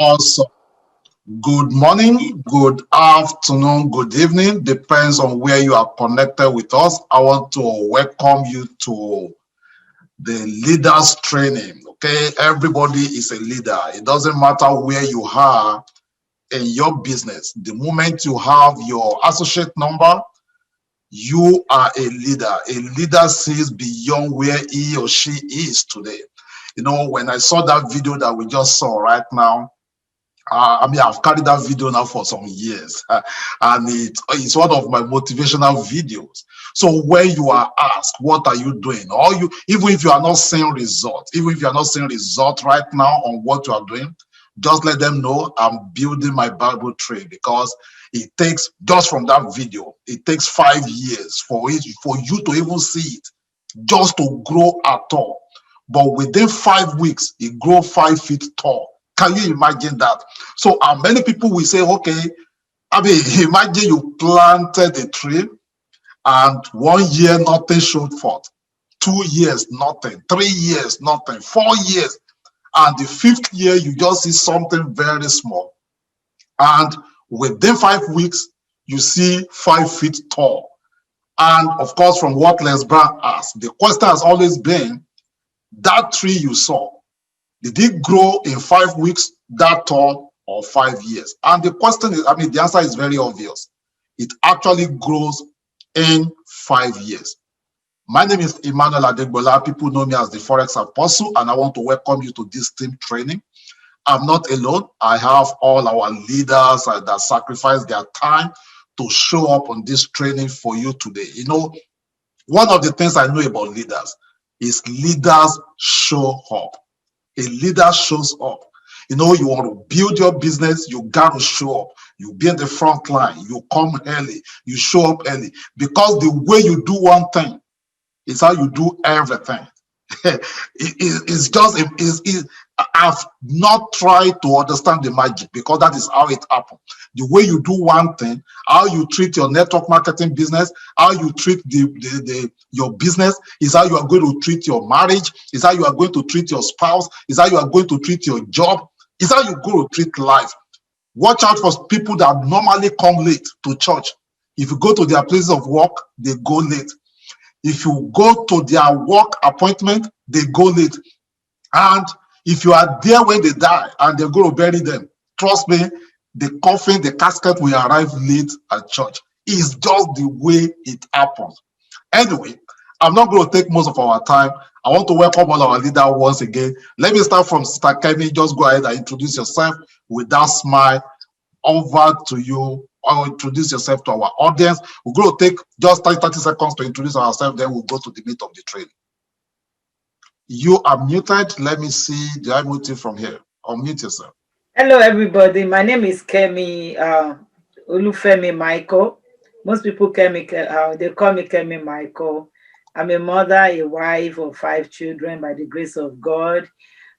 Also, good morning, good afternoon, good evening, depends on where you are connected with us. I want to welcome you to the leaders training. Okay, everybody is a leader. It doesn't matter where you are in your business. The moment you have your associate number, you are a leader. A leader sees beyond where he or she is today. You know, when I saw that video that we just saw right now, I've carried that video now for some years, and it's one of my motivational videos. So when you are asked, what are you doing? Or even if you are not seeing results, even if you are not seeing results right now on what you are doing, just let them know I'm building my Bible tree, because it takes, just from that video, it takes 5 years for you to even see it, just to grow at all. But within 5 weeks, it grew 5 feet tall. Can you imagine that? So many people will say, okay, imagine you planted a tree and 1 year nothing showed forth, 2 years nothing, 3 years nothing, 4 years, and the 5th year you just see something very small, and within 5 weeks you see 5 feet tall. And of course, from what Les Brown asked, the question has always been, that tree you saw, did it grow in 5 weeks that tall or 5 years? And the question is, the answer is very obvious. It actually grows in 5 years. My name is Emmanuel Adegbola. People know me as the Forex Apostle, and I want to welcome you to this team training. I'm not alone. I have all our leaders that sacrifice their time to show up on this training for you today. You know, one of the things I know about leaders is leaders show up. A leader shows up. You know, you want to build your business, you got to show up. You be in the front line, you come early, you show up early, because the way you do one thing is how you do everything. I've not tried to understand the magic, because that is how it happens. The way you do one thing, how you treat your network marketing business, how you treat your business, is how you are going to treat your marriage, is how you are going to treat your spouse, is how you are going to treat your job, is how you go to treat life. Watch out for people that normally come late to church. If you go to their place of work, they go late. If you go to their work appointment, they go late. And if you are there when they die and they're going to bury them, trust me, the coffin, the casket will arrive late at church. It's just the way it happens. Anyway, I'm not going to take most of our time. I want to welcome all our leaders once again. Let me start from Sister Kemi. Just go ahead and introduce yourself with that smile. Over to you. Or introduce yourself to our audience. We're going to take just 30 seconds to introduce ourselves, then we'll go to the meat of the training. You are muted. Let me see. Do I mute you from here? Unmute yourself. Hello, everybody. My name is Kemi Olufemi Michael. Most people they call me Kemi Michael. I'm a mother, a wife of 5 children by the grace of God.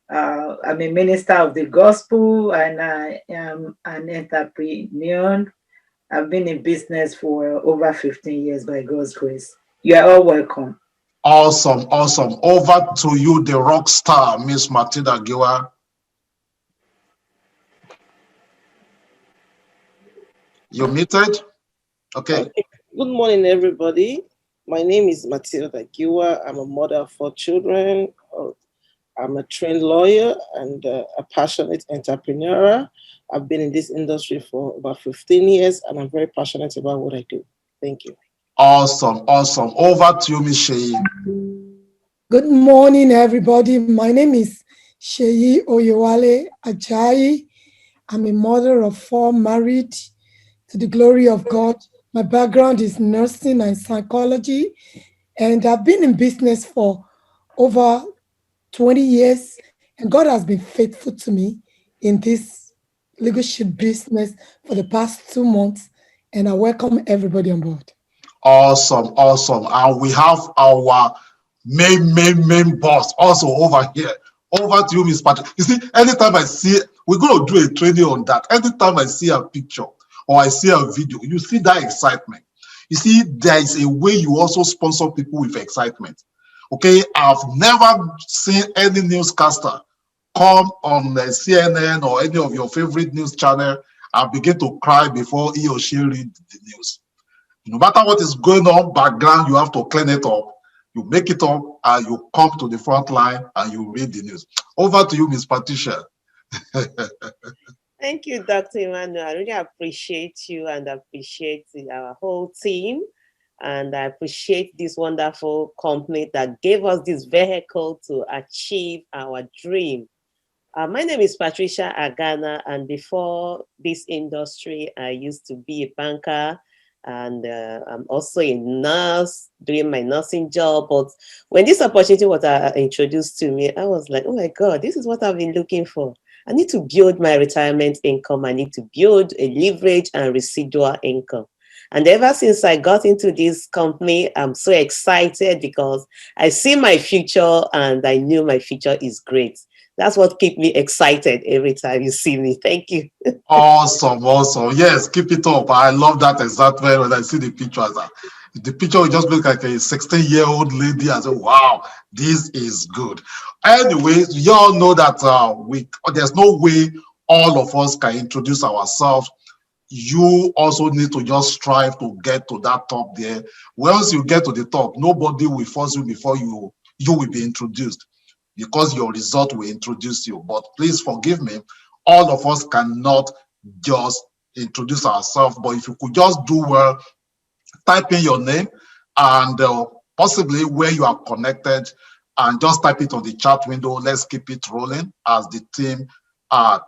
I'm a minister of the gospel, and I am an entrepreneur. I've been in business for over 15 years by God's grace. You are all welcome. Awesome, awesome. Over to you, the rock star, Miss Matilda Giwa. You're muted? Okay. Good morning, everybody. My name is Matilda Giwa. I'm a mother of 4 children. I'm a trained lawyer and a passionate entrepreneur. I've been in this industry for about 15 years, and I'm very passionate about what I do. Thank you. Awesome, awesome. Over to you, Miss Sheyi. Good morning, everybody. My name is Sheyi Oyewale Ajayi. I'm a mother of 4, married to the glory of God. My background is nursing and psychology, and I've been in business for over 20 years, and God has been faithful to me in this leadership business for the past 2 months, and I welcome everybody on board. Awesome, awesome. And we have our main boss also over here. Over to you, Miss Patrick. You see, anytime I see, we're going to do a training on that. Anytime I see a picture or I see a video, you see that excitement. You see, there is a way you also sponsor people with excitement. Okay, I've never seen any newscaster come on the CNN or any of your favorite news channel and begin to cry before he or she read the news. No matter what is going on background, you have to clean it up. You make it up and you come to the front line and you read the news. Over to you, Ms. Patricia. Thank you, Dr. Emmanuel. I really appreciate you and appreciate our whole team. And I appreciate this wonderful company that gave us this vehicle to achieve our dream. My name is Patricia Agana, and before this industry, I used to be a banker, and I'm also a nurse doing my nursing job. But when this opportunity was introduced to me, I was like, oh my God, this is what I've been looking for. I need to build my retirement income. I need to build a leverage and residual income. And ever since I got into this company, I'm so excited because I see my future and I knew my future is great. That's what keeps me excited every time you see me. Thank you. Awesome, awesome. Yes, keep it up. I love that exactly when I see the pictures. The picture will just look like a 16-year-old lady. I say, wow, this is good. Anyways, you all know that there's no way all of us can introduce ourselves. You also need to just strive to get to that top there. Once you get to the top, nobody will force you before you will be introduced, because your result will introduce you. But please forgive me, all of us cannot just introduce ourselves. But if you could just do well, type in your name and possibly where you are connected, and just type it on the chat window. Let's keep it rolling as the team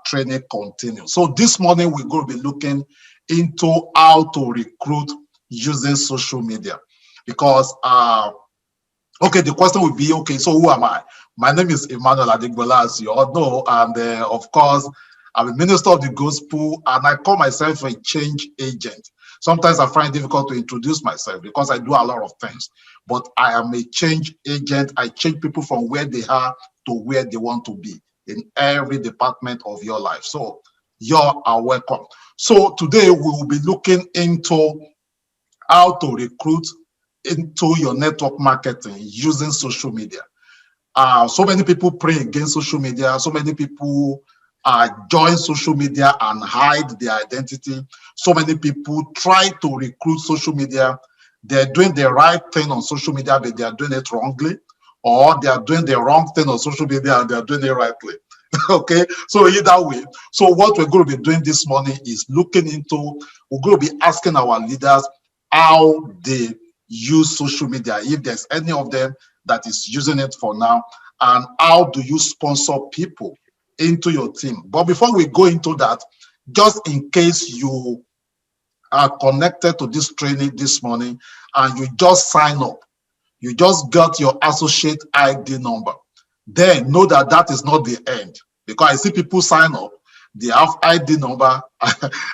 training continues. So this morning we're going to be looking into how to recruit using social media, because okay, the question would be, okay, so who am I? My name is Emmanuel Adigbola, as you all know, and of course, I'm a minister of the gospel, and I call myself a change agent. Sometimes I find it difficult to introduce myself because I do a lot of things, but I am a change agent. I change people from where they are to where they want to be in every department of your life. So you are welcome. So today we will be looking into how to recruit into your network marketing using social media. So many people pray against social media. So many people join social media and hide their identity. So many people try to recruit social media. They're doing the right thing on social media, but they are doing it wrongly, or they are doing the wrong thing on social media and they are doing it rightly. Okay, so either way. So what we're going to be doing this morning is looking into, we're going to be asking our leaders how they use social media, if there's any of them that is using it for now, and how do you sponsor people into your team. But before we go into that, just in case you are connected to this training this morning and you just sign up, you just got your associate ID number, then know that that is not the end, because I see people sign up, they have ID number.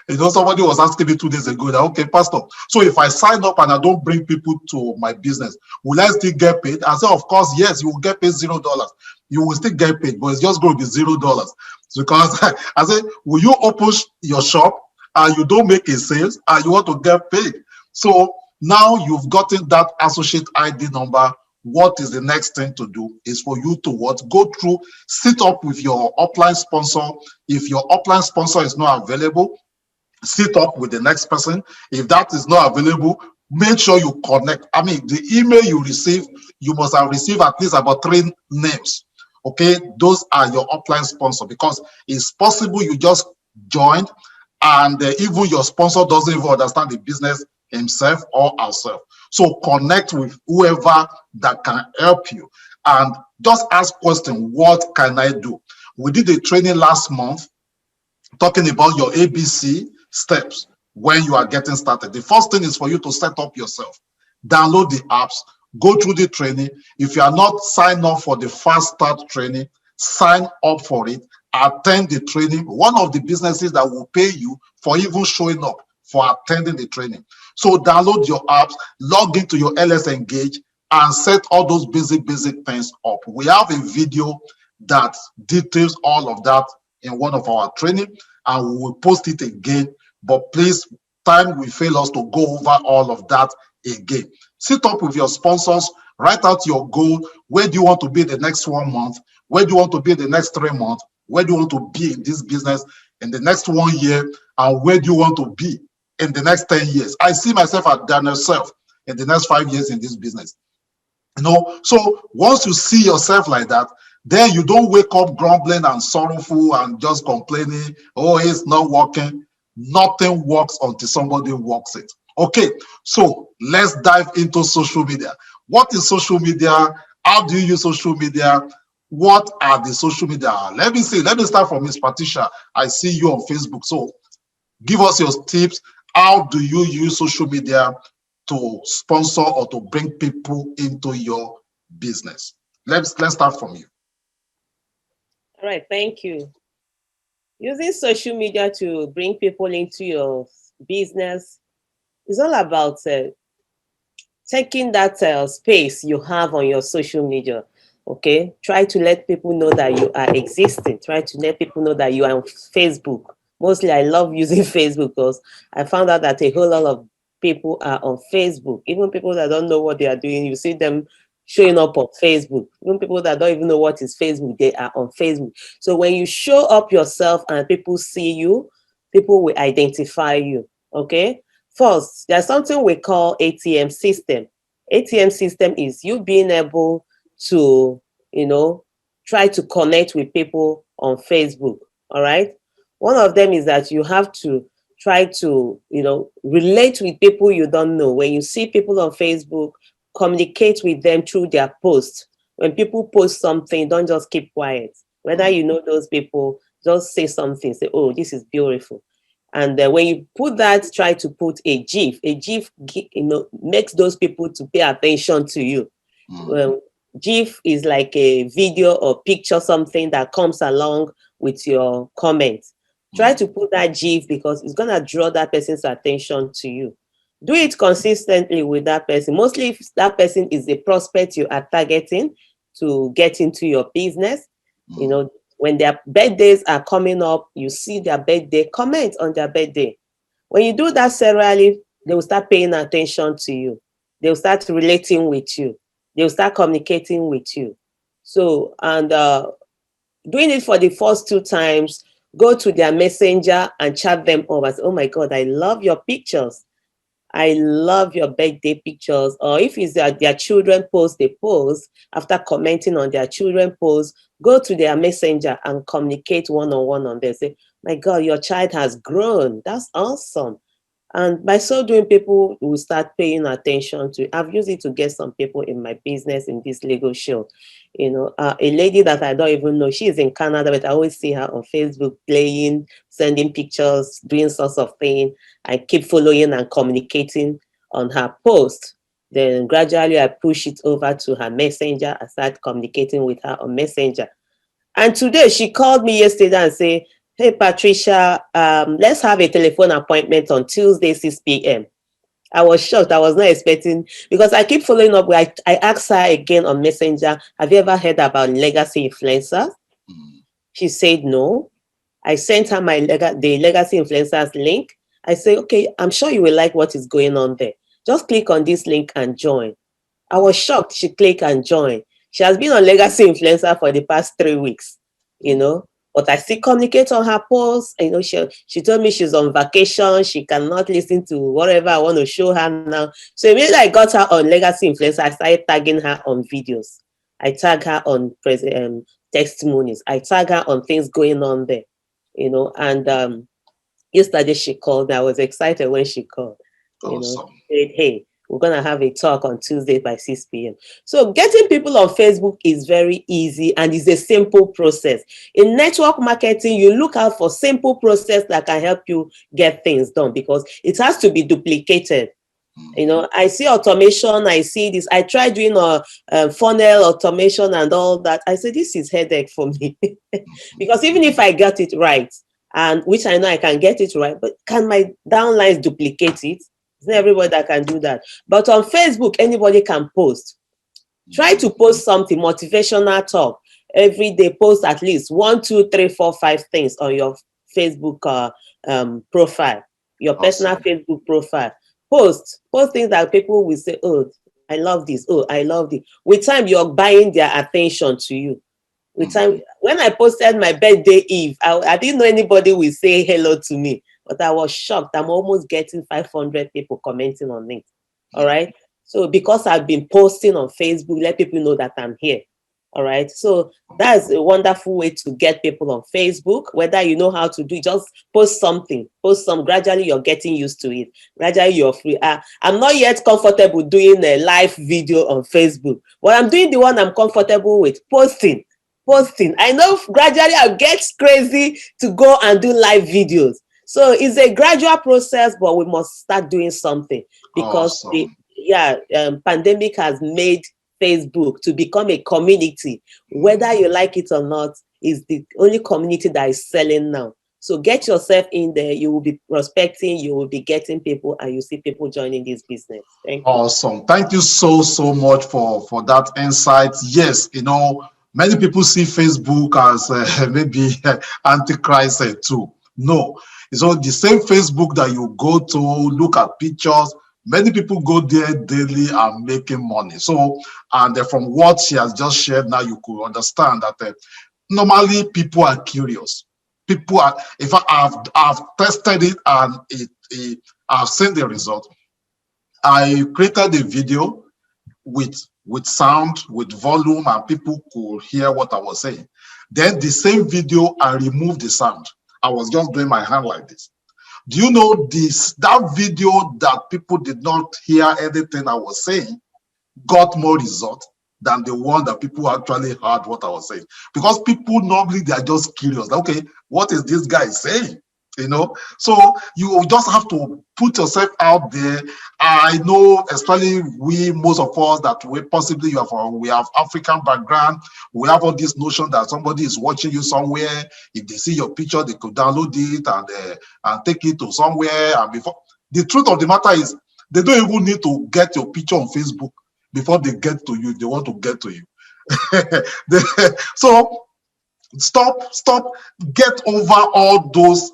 You know, somebody was asking me 2 days ago that, okay, Pastor, so if I sign up and I don't bring people to my business, will I still get paid? I said, of course, yes, you will get paid $0. You will still get paid, but it's just going to be $0. Because I said, will you open your shop and you don't make a sales and you want to get paid? So now you've gotten that associate ID number. What is the next thing to do is for you to what? Go through, sit up with your upline sponsor. If your upline sponsor is not available, sit up with the next person. If that is not available, make sure you connect. I mean, the email you receive, you must have received at least about 3 names. Okay, those are your upline sponsor, because it's possible you just joined and even your sponsor doesn't even understand the business himself or herself. So connect with whoever that can help you and just ask question, what can I do? We did a training last month talking about your ABC steps when you are getting started. The first thing is for you to set up yourself, download the apps, go through the training. If you are not signed up for the fast start training, sign up for it, attend the training. One of the businesses that will pay you for even showing up for attending the training. So download your apps, log into your LS Engage, and set all those basic things up. We have a video that details all of that in one of our training, and we will post it again. But please, time will fail us to go over all of that again. Sit up with your sponsors, write out your goal. Where do you want to be the next 1 month? Where do you want to be in the next 3 months? Where do you want to be in this business in the next 1 year? And where do you want to be in the next 10 years? I see myself at Daniel Self in the next 5 years in this business. You know, so once you see yourself like that, then you don't wake up grumbling and sorrowful and just complaining, oh, it's not working. Nothing works until somebody works it. Okay, so let's dive into social media. What is social media? How do you use social media? What are the social media? Let me start from Miss Patricia. I see you on Facebook. So give us your tips. How do you use social media to sponsor or to bring people into your business? Let's start from you. All right, thank you. Using social media to bring people into your business is all about taking that space you have on your social media. Okay, try to let people know that you are existing. Try to let people know that you are on Facebook. Mostly, I love using Facebook because I found out that a whole lot of people are on Facebook. Even people that don't know what they are doing, you see them showing up on Facebook. Even people that don't even know what is Facebook, they are on Facebook. So when you show up yourself and people see you, people will identify you. Okay. First, there's something we call ATM system. ATM system is you being able to, try to connect with people on Facebook. All right. One of them is that you have to try to, relate with people you don't know. When you see people on Facebook, communicate with them through their posts. When people post something, don't just keep quiet. Whether you know those people, just say something. Say, oh, this is beautiful. And when you put that, try to put a GIF. A GIF, makes those people to pay attention to you. GIF is like a video or picture, something that comes along with your comment. Try to put that GIF because it's going to draw that person's attention to you. Do it consistently with that person. Mostly if that person is a prospect you are targeting to get into your business, when their birthdays are coming up, you see their birthday, comment on their birthday. When you do that serially, they will start paying attention to you. They will start relating with you. They will start communicating with you. So, and doing it for the first 2 times, go to their messenger and chat them over. Say, oh my God, I love your pictures. I love your birthday pictures. Or if it's their children post, they post, after commenting on their children post, go to their messenger and communicate one-on-one on them. Say, my God, your child has grown. That's awesome. And by so doing, people will start paying attention to it. I've used it to get some people in my business in this Lego show. A lady that I don't even know, she is in Canada, but I always see her on Facebook playing, sending pictures, doing sorts of things. I keep following and communicating on her post. Then gradually I push it over to her messenger. I start communicating with her on messenger. And today she called me yesterday and said, hey, Patricia, let's have a telephone appointment on Tuesday, 6 p.m. I was shocked. I was not expecting, because I keep following up. I asked her again on Messenger, have you ever heard about legacy influencers? She said no. I sent her the legacy influencers link. I said, okay, I'm sure you will like what is going on there. Just click on this link and join. I was shocked. She clicked and joined. She has been on legacy influencer for the past 3 weeks, but I still communicate on her posts. She told me she's on vacation. She cannot listen to whatever I want to show her now. So immediately I got her on legacy influencer, I started tagging her on videos. I tag her on testimonies. I tag her on things going on there, and yesterday she called. I was excited when she called. Awesome. Said, hey, we're going to have a talk on Tuesday by 6 p.m. So getting people on Facebook is very easy and it's a simple process. In network marketing, you look out for simple process that can help you get things done because it has to be duplicated. I see automation. I see this. I tried doing a funnel automation and all that. I said, this is headache for me because even if I get it right, and which I know I can get it right, but can my downlines duplicate it? It's not everybody that can do that. But on Facebook, anybody can post. Try to post something, motivational talk. Every day, post at least 1, 2, 3, 4, 5 things on your Facebook profile, your personal Facebook profile. Post things that people will say, oh, I love this. Oh, I love it. With time, you're buying their attention to you. With time, when I posted my birthday eve, I didn't know anybody will say hello to me, but I was shocked. I'm almost getting 500 people commenting on it. All right. So because I've been posting on Facebook, let people know that I'm here. All right. So that's a wonderful way to get people on Facebook. Whether you know how to do it, just post something, post some. Gradually, you're getting used to it. Gradually, you're free. I'm not yet comfortable doing a live video on Facebook, but I'm doing the one I'm comfortable with, posting. I know gradually I'll get crazy to go and do live videos. So it's a gradual process, but we must start doing something because awesome. Pandemic has made Facebook to become a community. Whether you like it or not, is the only community that is selling now. So get yourself in there. You will be prospecting. You will be getting people, and you see people joining this business. Thank you. Awesome. Thank you so much for that insight. Yes, many people see Facebook as maybe antichrist too. No, so the same Facebook that you go to look at pictures, many people go there daily and making money. So, and from what she has just shared now, you could understand that normally people are curious. People are, in fact, I've tested it and I've seen the result. I created a video with sound, with volume, and people could hear what I was saying. Then the same video, I removed the sound. I was just doing my hand like this. Do you know that video that people did not hear anything I was saying got more results than the one that people actually heard what I was saying? Because people normally, they are just curious. Okay, what is this guy saying? So you just have to put yourself out there. I know, especially most of us that we have African background. We have all this notion that somebody is watching you somewhere. If they see your picture, they could download it and take it to somewhere. And before, the truth of the matter is, they don't even need to get your picture on Facebook before they get to you. They want to get to you. So stop, get over all those.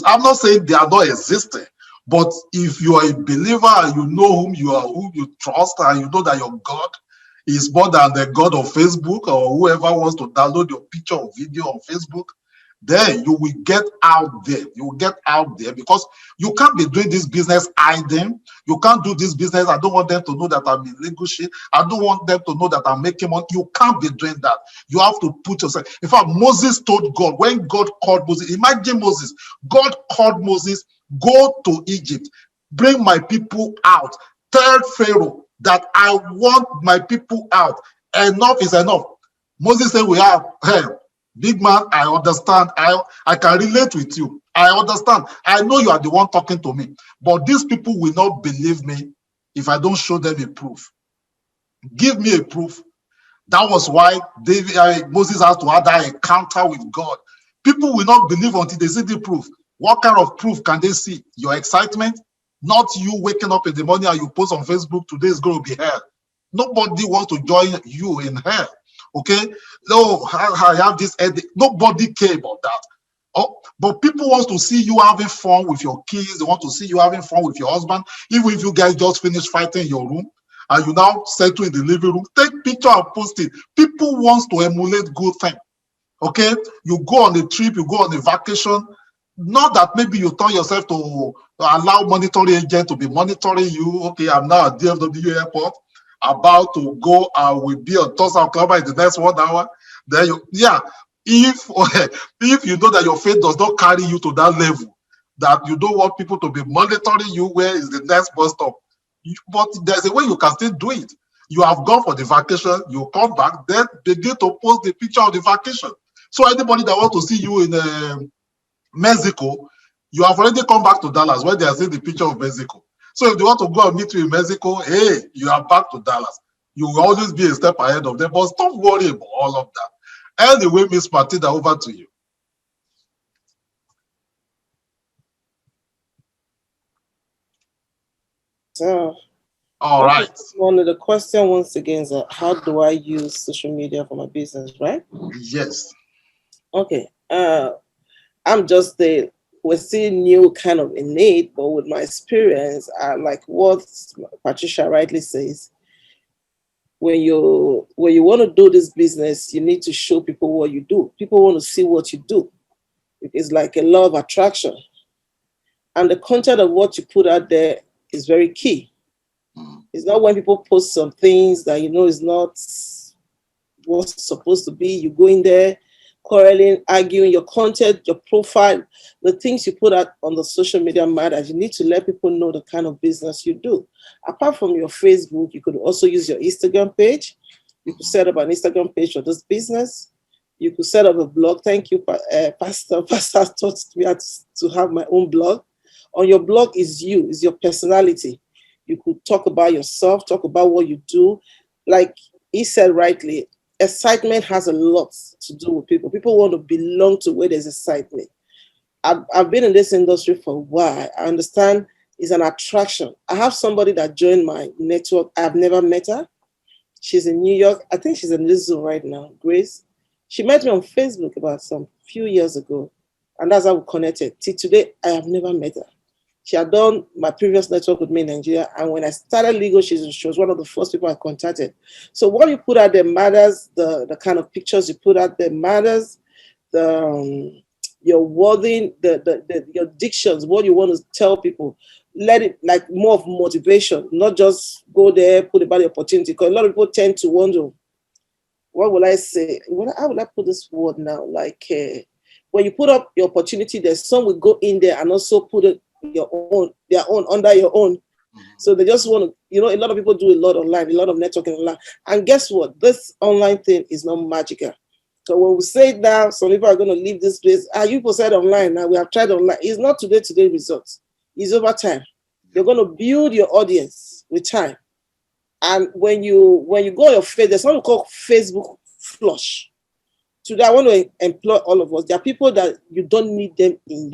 I'm not saying they are not existing, but if you are a believer and you know whom you trust, and you know that your God is more than the God of Facebook or whoever wants to download your picture or video on Facebook, then you will get out there. You will get out there, because you can't be doing this business hiding. You can't do this business. I don't want them to know that I'm in legal shit. I don't want them to know that I'm making money. You can't be doing that. You have to put yourself. In fact, Moses told God, when God called Moses, imagine Moses, God called Moses, go to Egypt, bring my people out, tell Pharaoh that I want my people out. Enough is enough. Moses said, we have help. Big man, I understand. I can relate with you. I understand. I know you are the one talking to me. But these people will not believe me if I don't show them a proof. Give me a proof. That was why Moses has to have that encounter with God. People will not believe until they see the proof. What kind of proof can they see? Your excitement? Not you waking up in the morning and you post on Facebook, today is going to be hell. Nobody wants to join you in hell. Okay, no, I have this headache. Nobody care about that. Oh, but people want to see you having fun with your kids. They want to see you having fun with your husband. Even if you guys just finished fighting in your room and you now settle in the living room, take picture and post it. People want to emulate good things. Okay, you go on a trip, you go on a vacation. Not that maybe you turn yourself to allow monitoring agent to be monitoring you. Okay, I'm now at DFW airport, about to go and will be on Tulsa, Oklahoma in the next 1 hour. Then if you know that your faith does not carry you to that level, that you don't want people to be monitoring you, where is the next bus stop? But there's a way you can still do it. You have gone for the vacation, you come back, then begin to post the picture of the vacation. So anybody that wants to see you in Mexico, you have already come back to Dallas where they are seeing the picture of Mexico. So if they want to go and meet you in Mexico, hey, you are back to Dallas. You will always be a step ahead of them, but stop worrying about all of that. Anyway, Miss Martina, over to you. So, all right. One of the questions once again is, how do I use social media for my business, right? Yes. Okay. I'm just we're still new kind of innate, but with my experience, like what Patricia rightly says, when you want to do this business, you need to show people what you do. People want to see what you do. It's like a law of attraction. And the content of what you put out there is very key. It's not when people post some things that you know is not what's supposed to be. You go in there, quarreling, arguing, your content, your profile, the things you put out on the social media matters. You need to let people know the kind of business you do. Apart from your Facebook, you could also use your Instagram page. You could set up an Instagram page for this business. You could set up a blog. Thank you, Pastor. Pastor taught me how to have my own blog. On your blog is you, is your personality. You could talk about yourself, talk about what you do. Like he said rightly, excitement has a lot to do with people. People want to belong to where there's excitement. I've been in this industry for a while. I understand it's an attraction. I have somebody that joined my network. I've never met her. She's in New York. I think she's in this Zoom right now, Grace. She met me on Facebook about some few years ago, and that's how we connected. Till today, I have never met her. She had done my previous network with me in Nigeria, and when I started Legal, she was one of the first people I contacted. So what you put out there matters, the kind of pictures you put out there matters, your wording, your dictions, what you want to tell people. Let it like more of motivation, not just go there, put about the opportunity. Because a lot of people tend to wonder, what will I say? How will I put this word now? Like when you put up your opportunity, there's some will go in there and also put it their own under your own. So they just want to, a lot of people do a lot online, a lot of networking online. And guess what? This online thing is not magical. So when we say it now, some people are going to leave this place. You people said online now, we have tried online. It's not today results. It's over time. You're going to build your audience with time. And when you go on your face, there's something called Facebook flush. Today, I want to employ all of us. There are people that you don't need them in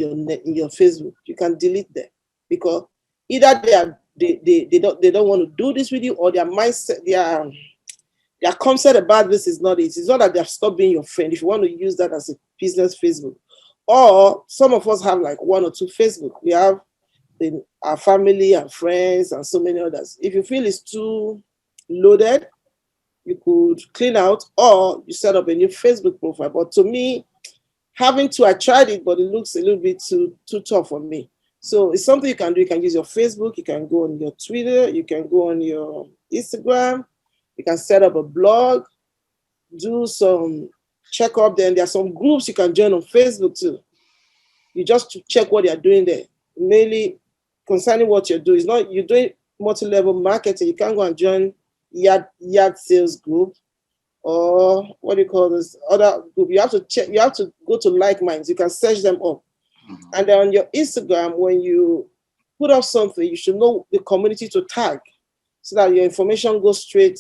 your Facebook. You can delete them because either they don't want to do this with you, or their mindset, their concept about this is not it. It's not that they have stopped being your friend. If you want to use that as a business Facebook, or some of us have like one or two Facebook. We have our family and friends and so many others. If you feel it's too loaded, you could clean out, or you set up a new Facebook profile. But to me, I tried it, but it looks a little bit too tough for me. So it's something you can do. You can use your Facebook, you can go on your Twitter, you can go on your Instagram, you can set up a blog, do some check up. Then there are some groups you can join on Facebook too. You just check what they're doing there. Mainly concerning what you're doing. It's not you're doing multi-level marketing. You can't go and join yard sales group, or what do you call this other group. You have to check, you have to go to like minds. You can search them up. And then on your Instagram, when you put up something, you should know the community to tag so that your information goes straight.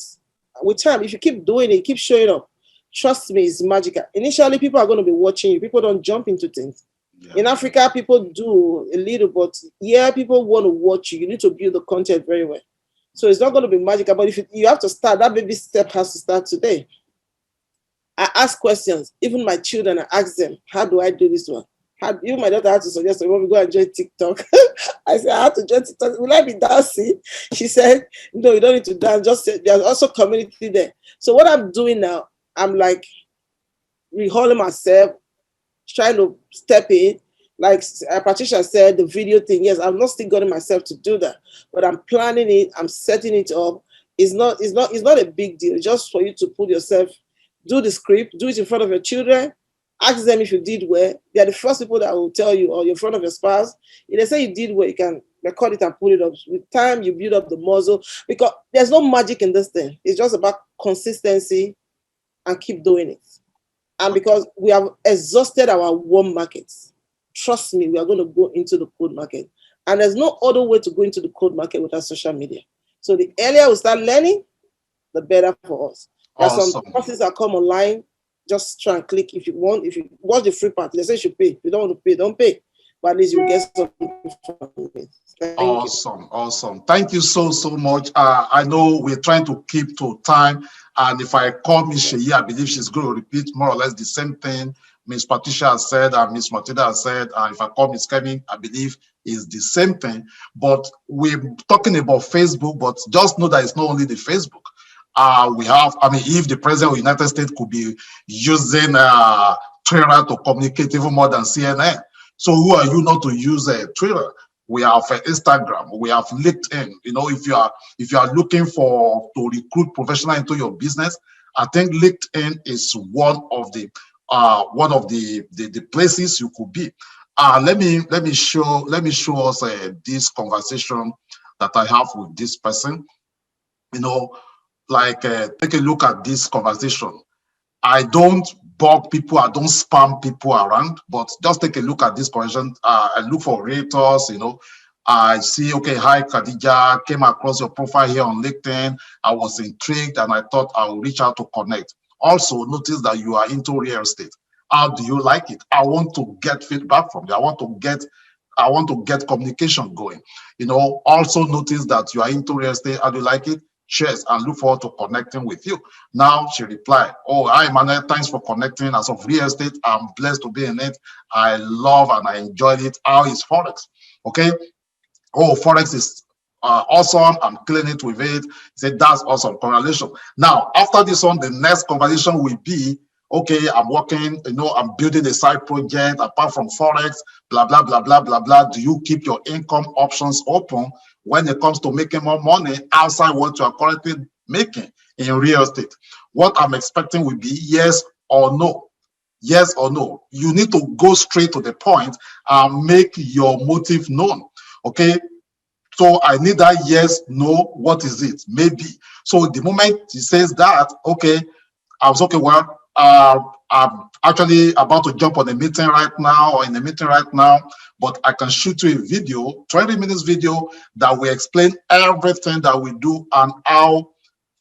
With time, if you keep doing it, keep showing up, trust me, it's magical. Initially, people are going to be watching you. People don't jump into things. In Africa, people do a little, but people want to watch you. You need to build the content very well. So it's not going to be magical, but if you have to start, that baby step has to start today. I ask questions. Even my children, I ask them, how do I do this one? Even my daughter had to suggest, I want to go and join TikTok. I said, I have to join TikTok. Will I be dancing? She said, no, you don't need to dance. Just there's also community there. So what I'm doing now, I'm like rehauling myself, trying to step in. Like Patricia said, the video thing, yes, I'm not still getting myself to do that, but I'm planning it, I'm setting it up. It's not a big deal. Just for you to put yourself, do the script, do it in front of your children, ask them if you did well. They are the first people that will tell you, or in front of your spouse. If they say you did well, you can record it and put it up. With time, you build up the muscle, because there's no magic in this thing. It's just about consistency and keep doing it. And because we have exhausted our warm markets, trust me, we are going to go into the cold market. And there's no other way to go into the cold market without social media. So the earlier we start learning, the better for us. There's some courses that come online. Just try and click if you want. If you watch the free part, they say you should pay. If you don't want to pay, don't pay. But at least you get something from it. Awesome. Thank you so much. I know we're trying to keep to time. And if I call Miss Sheyi, I believe she's going to repeat more or less the same thing Miss Patricia has said and Miss Matilda has said. And if I call Miss Kevin, I believe is the same thing. But we're talking about Facebook, but just know that it's not only the Facebook. We have, I mean, if the president of the United States could be using Twitter to communicate even more than CNN. So who are you not to use Twitter? We have Instagram, we have LinkedIn. You know, if you are looking to recruit professional into your business, I think LinkedIn is one of the places you could be. Let me show us this conversation that I have with this person. You know, like take a look at this conversation. I don't bug people, I don't spam people around, but just take a look at this conversation. I look for realtors, you know. I see, okay, hi Khadija, came across your profile here on LinkedIn. I was intrigued and I thought I would reach out to connect. Also, notice that you are into real estate. How do you like it? I want to get feedback from you. I want to get communication going. You know, also notice that you are into real estate. How do you like it? Cheers, and look forward to connecting with you. Now she replied, oh, hi Emmanuel, thanks for connecting. As of real estate, I'm blessed to be in it. I love and I enjoyed it. How is Forex? Okay. Oh, Forex is awesome. I'm killing it with it. He said, that's awesome. Congratulations. Now, after this one, the next conversation will be, okay, I'm working, you know, I'm building a side project apart from Forex, blah, blah, blah, blah, blah, blah. Do you keep your income options open when it comes to making more money outside what you are currently making in real estate? What I'm expecting will be yes or no. Yes or no. You need to go straight to the point and make your motive known. Okay, so I need that yes, no, what is it? Maybe. So the moment he says that, okay, I was okay, well, I'm actually about to jump on a meeting right now or in a meeting right now, but I can shoot you a video, 20 minutes video that will explain everything that we do and how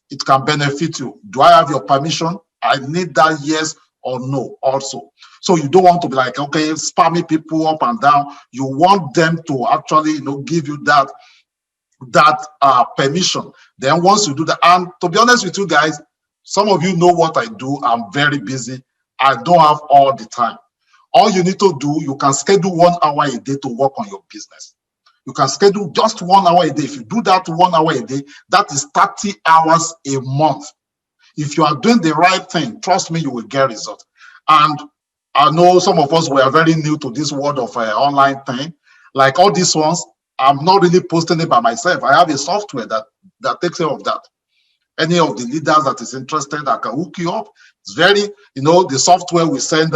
it can benefit you. Do I have your permission? I need that yes or no also. So you don't want to be like, okay, spamming people up and down. You want them to actually, you know, give you that permission. Then once you do that, and to be honest with you guys, some of you know what I do. I'm very busy. I don't have all the time. All you need to do, you can schedule 1 hour a day to work on your business. You can schedule just 1 hour a day. If you do that 1 hour a day, that is 30 hours a month. If you are doing the right thing, trust me, you will get results. And I know some of us were very new to this world of online thing. Like all these ones, I'm not really posting it by myself. I have a software that takes care of that. Any of the leaders that is interested, I can hook you up. It's very, you know, the software we send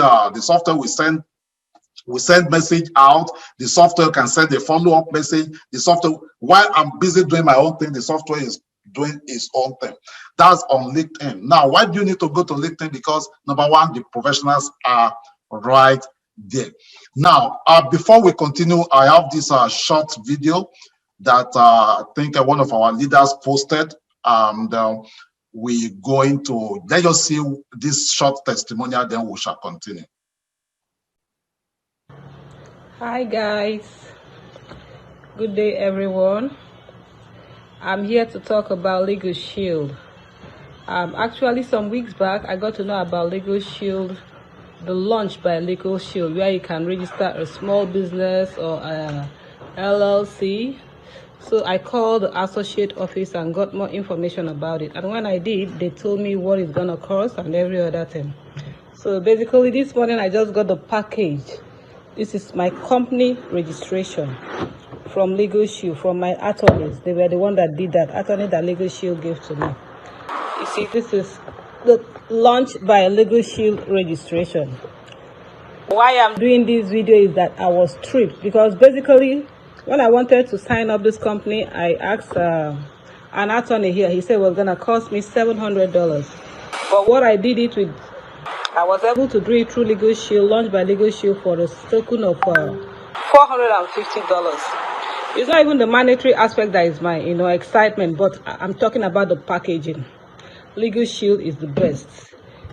message out. The software can send a follow-up message. The software, while I'm busy doing my own thing, the software is doing its own thing. That's on LinkedIn. Now, why do you need to go to LinkedIn? Because number one, the professionals are right there. Now, before we continue, I have this short video that I think one of our leaders posted. And we're going to let us see this short testimonial, then we shall continue. Hi guys, good day everyone. I'm here to talk about Legal Shield. Actually, some weeks back I got to know about Legal Shield, the launch by Legal Shield, where you can register a small business or a LLC. So I called the associate office and got more information about it, and when I did, they told me what it's gonna cost and every other thing. So basically this morning I just got the package. This is my company registration from Legal Shield, from my attorneys. They were the one that did that, attorney that Legal Shield gave to me. You see, this is the launch by Legal Shield registration. Why I'm doing this video is that I was tripped, because basically when I wanted to sign up this company, I asked an attorney here. He said it was gonna cost me $700. But what I did it with, I was able to do it through Legal Shield, launched by Legal Shield, for the token of $450. It's not even the monetary aspect that is my, excitement, but I'm talking about the packaging. Legal Shield is the best.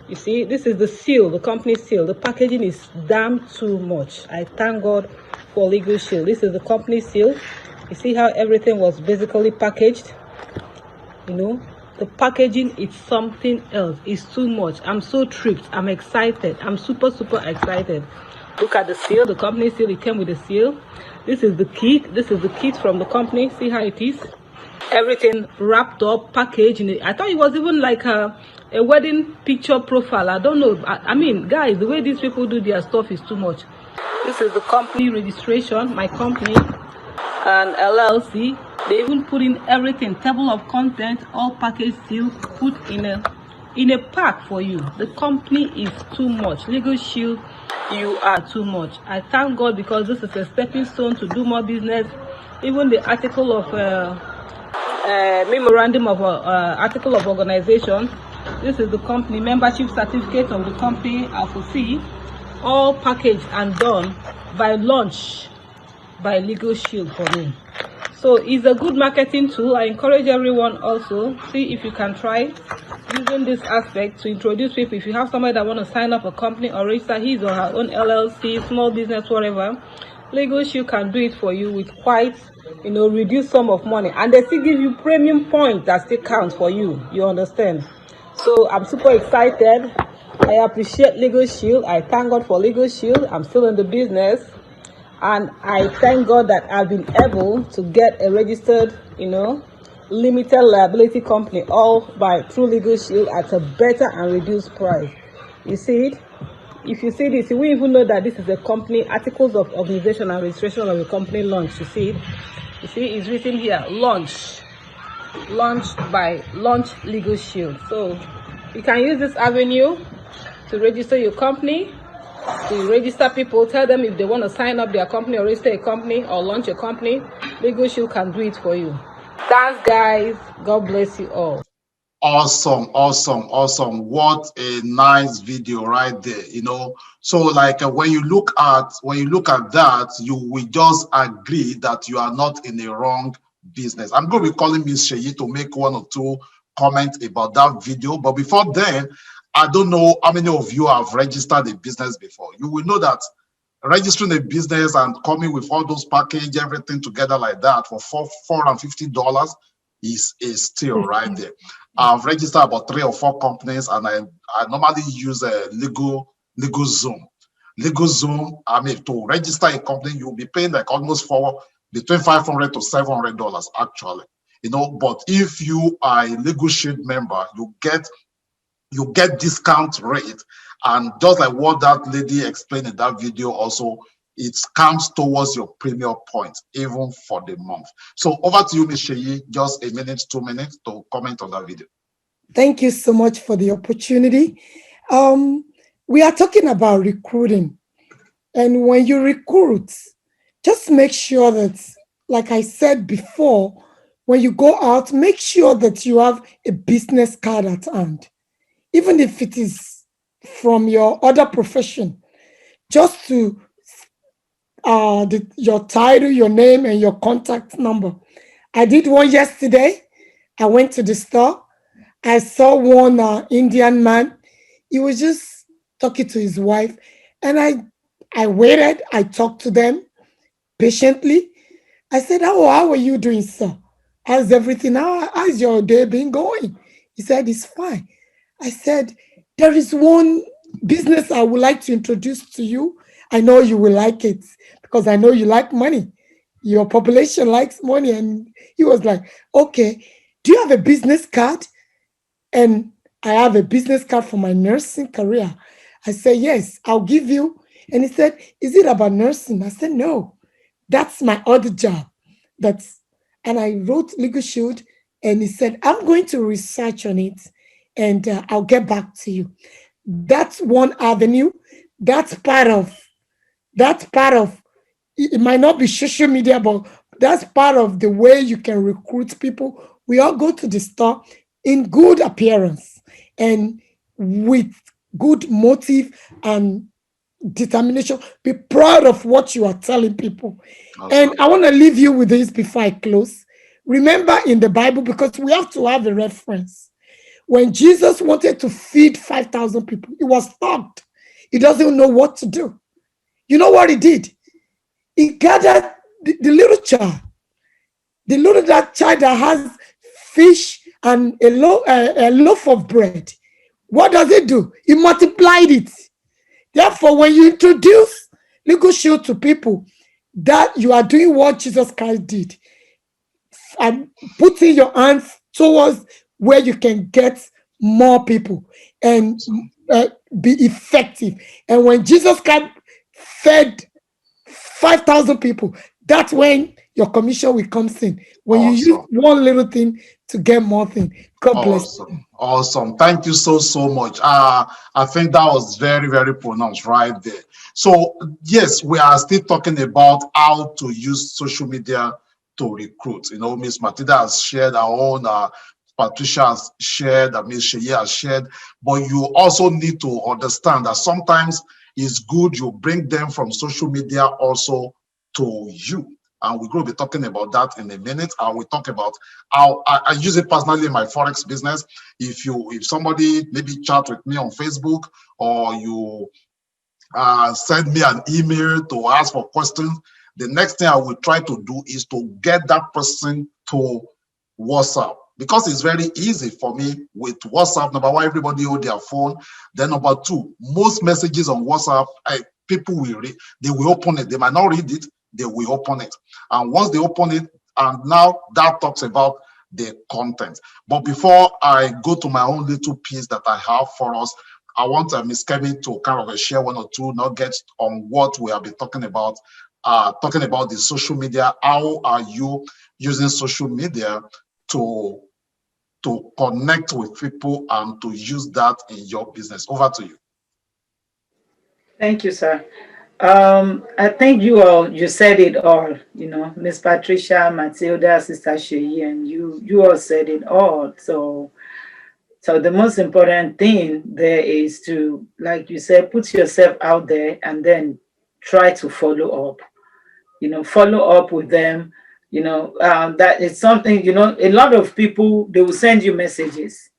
You see, this is the seal, the company seal. The packaging is damn too much. I thank God for Legal Shield. This is the company seal. You see how everything was basically packaged? The packaging is something else. It's too much. I'm so tripped. I'm excited. I'm super excited. Look at the seal, the company seal. It came with the seal. This is the kit. This is the kit from the company. See how it is? everything wrapped up, packaged in it. I thought it was even like a wedding picture profile. I don't know. I mean, guys, the way these people do their stuff is too much. This is the company registration, my company, and LLC. They even put in everything, table of content, all packaged, sealed, put in a pack for you. The company is too much. Legal Shield, you are too much. I thank God because this is a stepping stone to do more business. Even the article of memorandum of article of organization. This is the company membership certificate of the company. I will see all packaged and done by launch by Legal Shield for me. So it's a good marketing tool. I encourage everyone also, see if you can try using this aspect to introduce people. If you have somebody that want to sign up a company or register his or her own LLC, small business, whatever, Legal Shield can do it for you with quite, reduced sum of money, and they still give you premium points that still count for you. You understand? So I'm super excited. I appreciate Legal Shield. I thank God for Legal Shield. I'm still in the business. And I thank God that I've been able to get a registered, limited liability company all through Legal Shield at a better and reduced price. You see it? If you see this, you won't even know that this is a company, articles of organization and registration of a company launch. You see it? You see, it's written here, launched by Launch Legal Shield. So you can use this avenue to register your company, to register people, tell them if they want to sign up their company or register a company or launch a company. Legal Shield can do it for you. Thanks, guys. God bless you all. Awesome. What a nice video right there. So like when you look at that, you will just agree that you are not in the wrong business. I'm going to be calling Miss Sheyi to make one or two comments about that video. But before then, I don't know how many of you have registered a business before. You will know that registering a business and coming with all those package, everything together like that for $450 is a steal right there. I've registered about 3 or 4 companies, and I normally use a Legal Zoom. Legal Zoom, I mean, to register a company, you'll be paying like almost between $500 to $700 actually. But if you are a Legal Shield member, you get discount rate, and just like what that lady explained in that video also, it counts towards your premium points even for the month. So over to you, Ms. Sheyi, just a minute, 2 minutes to comment on that video. Thank you so much for the opportunity. We are talking about recruiting, and when you recruit, just make sure that, like I said before, when you go out, make sure that you have a business card at hand. Even if it is from your other profession, just to your title, your name, and your contact number. I did one yesterday. I went to the store. I saw one Indian man. He was just talking to his wife, and I waited. I talked to them patiently. I said, "How are you doing, sir? How's everything? How's your day been going?" He said, "It's fine." I said, "There is one business I would like to introduce to you. I know you will like it because I know you like money. Your population likes money." And he was like, "Okay, do you have a business card?" And I have a business card for my nursing career. I said, "Yes, I'll give you." And he said, "Is it about nursing?" I said, "No, that's my other job." And I wrote Legal Shield, and he said, "I'm going to research on it, and I'll get back to you." That's one avenue. That's part of, it might not be social media, but that's part of the way you can recruit people. We all go to the store in good appearance and with good motive and determination. Be proud of what you are telling people. Awesome. And I want to leave you with this before I close. Remember in the Bible, because we have to have a reference. When Jesus wanted to feed 5,000 people, he was stopped. He doesn't know what to do. You know what he did? He gathered the little child, that child that has fish and a loaf of bread. What does it do? He multiplied it. Therefore, when you introduce Legal Shield to people, that you are doing what Jesus Christ did. putting your hands towards where you can get more people and be effective. And when Jesus fed 5,000 people, that's when your commission will come in. When you use one little thing to get more thing. God bless you. Awesome. Thank you so much. I think that was very, very pronounced right there. So yes, we are still talking about how to use social media to recruit. You know, Miss Matilda has shared her own, Patricia has shared, Miss Sheye has shared, but you also need to understand that sometimes it's good you bring them from social media also to you. And we're going to be talking about that in a minute. I will talk about how I use it personally in my Forex business. If somebody maybe chat with me on Facebook, or you send me an email to ask for questions, the next thing I will try to do is to get that person to WhatsApp, because it's very easy for me with WhatsApp. Number one, everybody hold their phone. Then number two, most messages on WhatsApp, people will read, they will open it. They might not read it, they will open it. And once they open it, and now that talks about the content. But before I go to my own little piece that I have for us, I want Miss Kemi to kind of share one or two nuggets on what we have been talking about the social media. How are you using social media to connect with people and to use that in your business? Over to you. Thank you, sir. I think you said it all, you know, Miss Patricia, Matilda, Sister Sheye, and you all said it all. So the most important thing there is to, like you said, put yourself out there and then try to follow up. You know, follow up with them. You know, that is something, you know, a lot of people, they will send you messages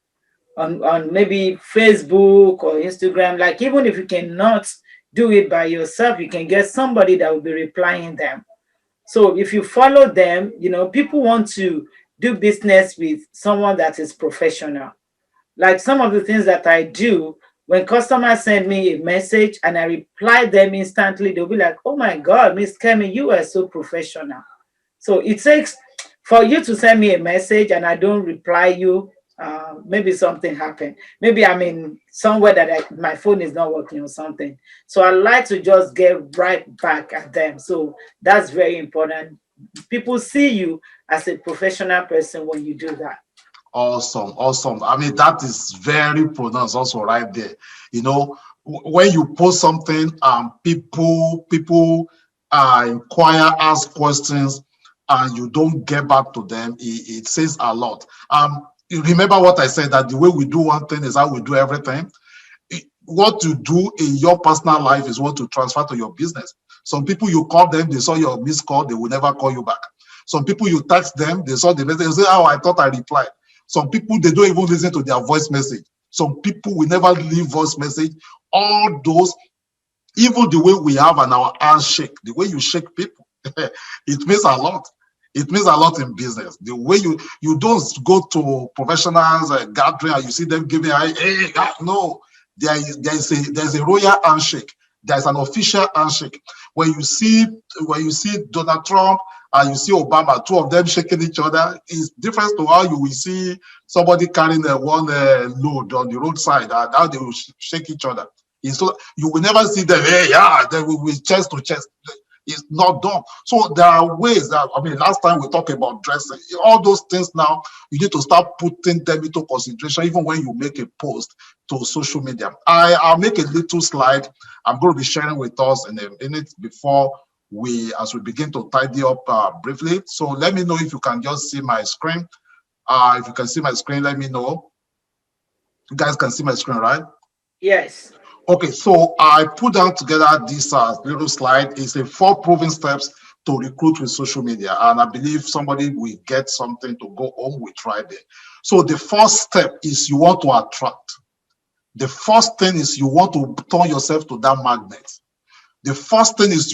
on maybe Facebook or Instagram. Like, even if you cannot do it by yourself, you can get somebody that will be replying them. So if you follow them, you know, people want to do business with someone that is professional. Like some of the things that I do, when customers send me a message and I reply them instantly, they'll be like, oh my God, Miss Kemi, you are so professional. So it takes for you to send me a message and I don't reply you. Maybe something happened. Maybe I'm in somewhere that my phone is not working or something. So I like to just get right back at them. So that's very important. People see you as a professional person when you do that. Awesome. I mean, that is very pronounced also right there. You know, when you post something, people inquire, ask questions, and you don't get back to them, it says a lot. You remember what I said, that the way we do one thing is how we do everything. What you do in your personal life is what you transfer to your business. Some people, you call them, they saw your missed call, they will never call you back. Some people, you text them, they saw the message, they say, oh, I thought I replied. Some people, they don't even listen to their voice message. Some people will never leave voice message. All those, even the way we have an our handshake, the way you shake people, it means a lot. It means a lot in business. The way you don't go to professionals gathering and you see them giving no. There's a royal handshake. There's an official handshake. When you see Donald Trump and you see Obama, two of them shaking each other, is different to how you will see somebody carrying one load on the roadside and how they will shake each other. So you will never see them. They will be chest to chest. It's not done. So there are ways that, I mean, last time we talked about dressing, all those things now, you need to start putting them into consideration, even when you make a post to social media. I'll make a little slide I'm going to be sharing with us in a minute before as we begin to tidy up briefly. So let me know if you can just see my screen. If you can see my screen, let me know. You guys can see my screen, right? Yes. Okay, so I put down together this little slide. It's a 4 proven steps to recruit with social media. And I believe somebody will get something to go home with right there. So the first step is you want to attract. The first thing is you want to turn yourself to that magnet. The first thing is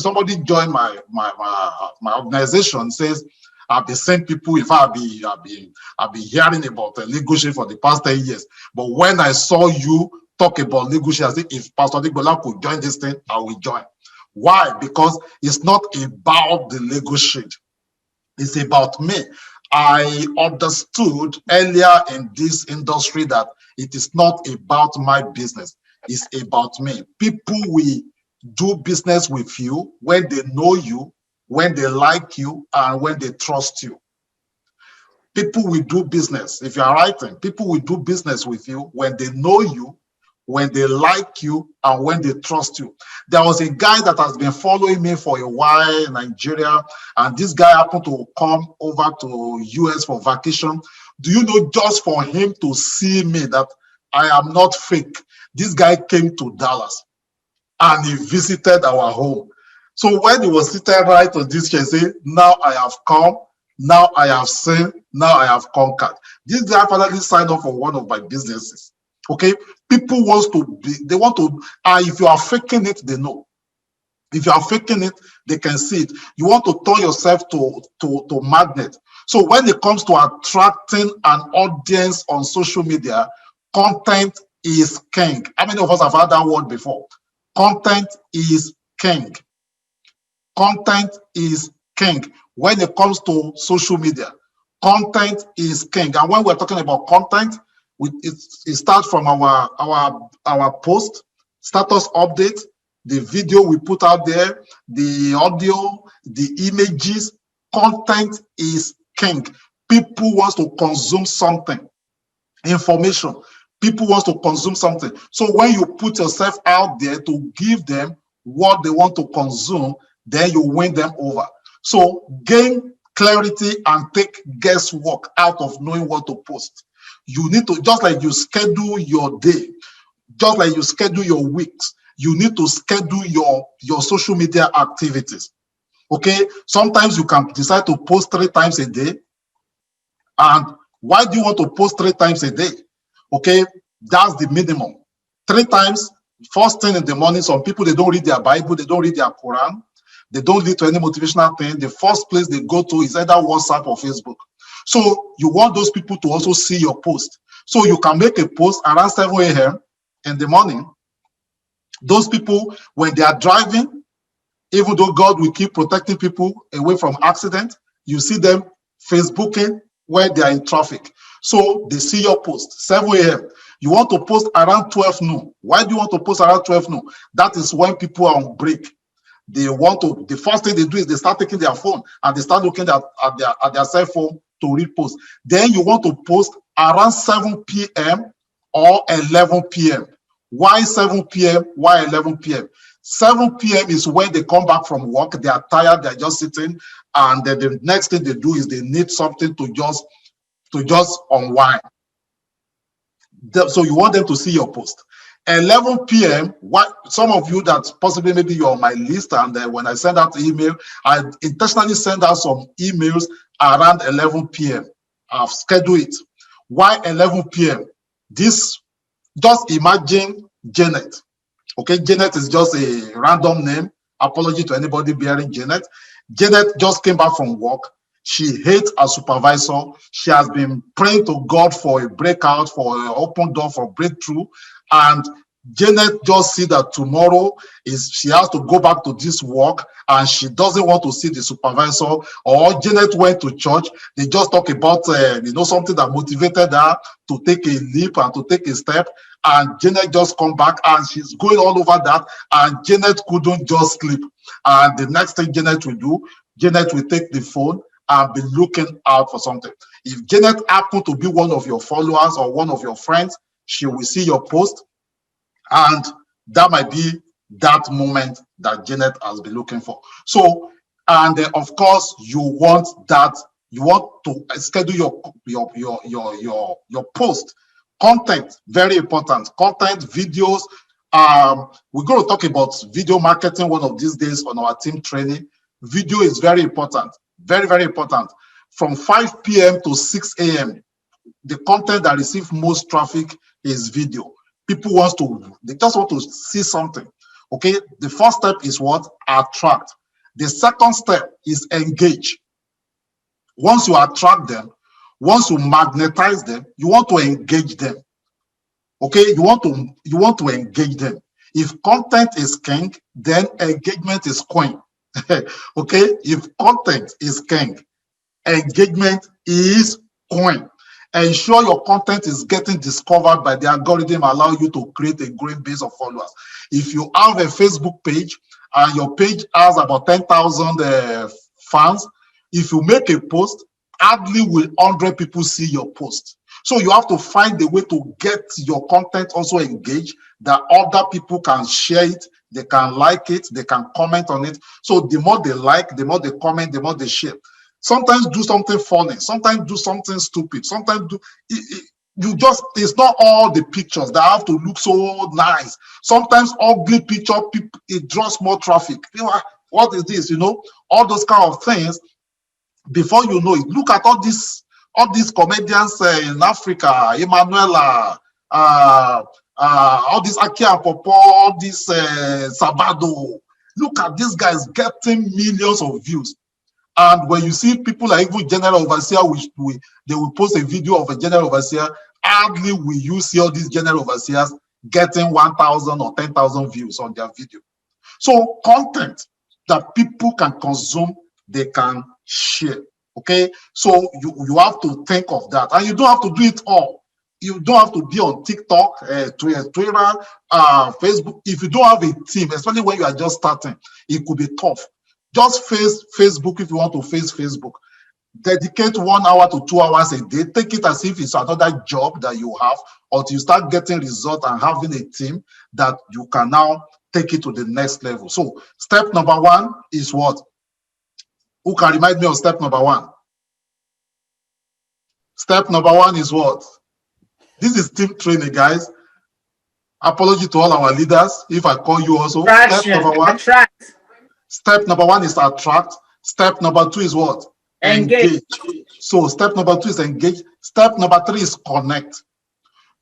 somebody joined my organization, says, I've been seeing people, if I've been hearing about legal shit for the past 10 years. But when I saw you talk about legal shit, I said, if Pastor Digbola could join this thing, I will join. Why? Because it's not about the legal shit. It's about me. I understood earlier in this industry that it is not about my business. It's about me. People will do business with you when they know you, when they like you, and when they trust you. People will do business. If you are writing, people will do business with you when they know you, when they like you, and when they trust you. There was a guy that has been following me for a while in Nigeria, and this guy happened to come over to US for vacation. Do you know, just for him to see me that I am not fake, this guy came to Dallas and he visited our home. So when he was seated right on this chair, he said, now I have come, now I have seen, now I have conquered. This guy finally signed up for one of my businesses. Okay, people want to be, they want to, if you are faking it, they know. If you are faking it, they can see it. You want to turn yourself to magnet. So when it comes to attracting an audience on social media, content is king. How many of us have heard that word before? Content is king. Content is king. When it comes to social media, content is king. And when we're talking about content, it starts from our post, status update, the video we put out there, the audio, the images. Content is king. People want to consume something, information. People want to consume something. So when you put yourself out there to give them what they want to consume, then you win them over. So gain clarity and take guesswork out of knowing what to post. You need to, just like you schedule your day, just like you schedule your weeks, you need to schedule your social media activities. Okay, sometimes you can decide to post 3 times a day. And why do you want to post 3 times a day? Okay, that's the minimum. 3 times, first thing in the morning. Some people, they don't read their Bible, they don't read their Quran, they don't lead to any motivational thing. The first place they go to is either WhatsApp or Facebook. So you want those people to also see your post. So you can make a post around 7 a.m. in the morning. Those people, when they are driving, even though God will keep protecting people away from accident, you see them Facebooking when they are in traffic. So they see your post, 7 a.m. You want to post around 12 noon. Why do you want to post around 12 noon? That is when people are on break. They want to, the first thing they do is they start taking their phone and they start looking at their cell phone to read posts. Then you want to post around 7 p.m. or 11 p.m. Why 7 p.m.? Why 11 p.m.? 7 p.m. is when they come back from work. They are tired. They're just sitting. And then the next thing they do is they need something to just unwind. So you want them to see your post. 11 p.m. Some of you that possibly maybe you're on my list, and when I send out the email, I intentionally send out some emails around 11 p.m. I've scheduled it. Why 11 p.m.? Just imagine Janet. Okay, Janet is just a random name. Apology to anybody bearing Janet. Janet just came back from work. She hates her supervisor. She has been praying to God for a breakout, for an open door, for breakthrough. And Janet just see that tomorrow she has to go back to this work, and she doesn't want to see the supervisor. Or Janet went to church. They just talk about something that motivated her to take a leap and to take a step. And Janet just come back and she's going all over that. And Janet couldn't just sleep. And the next thing Janet will do, Janet will take the phone and be looking out for something. If Janet happened to be one of your followers or one of your friends, she will see your post, and that might be that moment that Janet has been looking for. So, and of course, you want to schedule your post. Content, very important. Content, videos. We're going to talk about video marketing one of these days on our team training. Video is very important. Very, very important. From 5 p.m. to 6 a.m., the content that receives most traffic is video. People they just want to see something. Okay, the first step is what? Attract. The second step is engage. Once you attract them, once you magnetize them, you want to engage them. Okay, you want to engage them. If content is king, then engagement is queen. Okay, if content is king, engagement is coin. Ensure your content is getting discovered by the algorithm, allow you to create a growing base of followers. If you have a Facebook page and your page has about 10,000 fans, if you make a post, hardly will 100 people see your post. So you have to find a way to get your content also engaged, that other people can share it, they can like it, they can comment on it. So the more they like, the more they comment, the more they share. Sometimes do something funny, sometimes do something stupid, sometimes do you just, it's not all the pictures that have to look so nice. Sometimes ugly picture, it draws more traffic. You know, what is this? You know, all those kind of things. Before you know it, look at all these comedians in Africa, Emanuela, all these Akia Popo, all this Sabado. Look at these guys getting millions of views. And when you see people like even general overseer, they will post a video of a general overseer, hardly will you see all these general overseers getting 1,000 or 10,000 views on their video. So content that people can consume, they can share. Okay, so you have to think of that, and you don't have to do it all. You don't have to be on TikTok, Twitter, Facebook. If you don't have a team, especially when you are just starting, it could be tough. Just face Facebook if you want to face Facebook. Dedicate 1 hour to 2 hours a day. Take it as if it's another job that you have, until you start getting results and having a team that you can now take it to the next level. So step number 1 is what? Who can remind me of step number 1? Step number 1 is what? This is team training, guys. Apology to all our leaders if I call you also. Attraction. Step number 1. Attract. Step number 1 is attract. Step number 2 is what? Engage. So step number 2 is engage. Step number 3 is connect.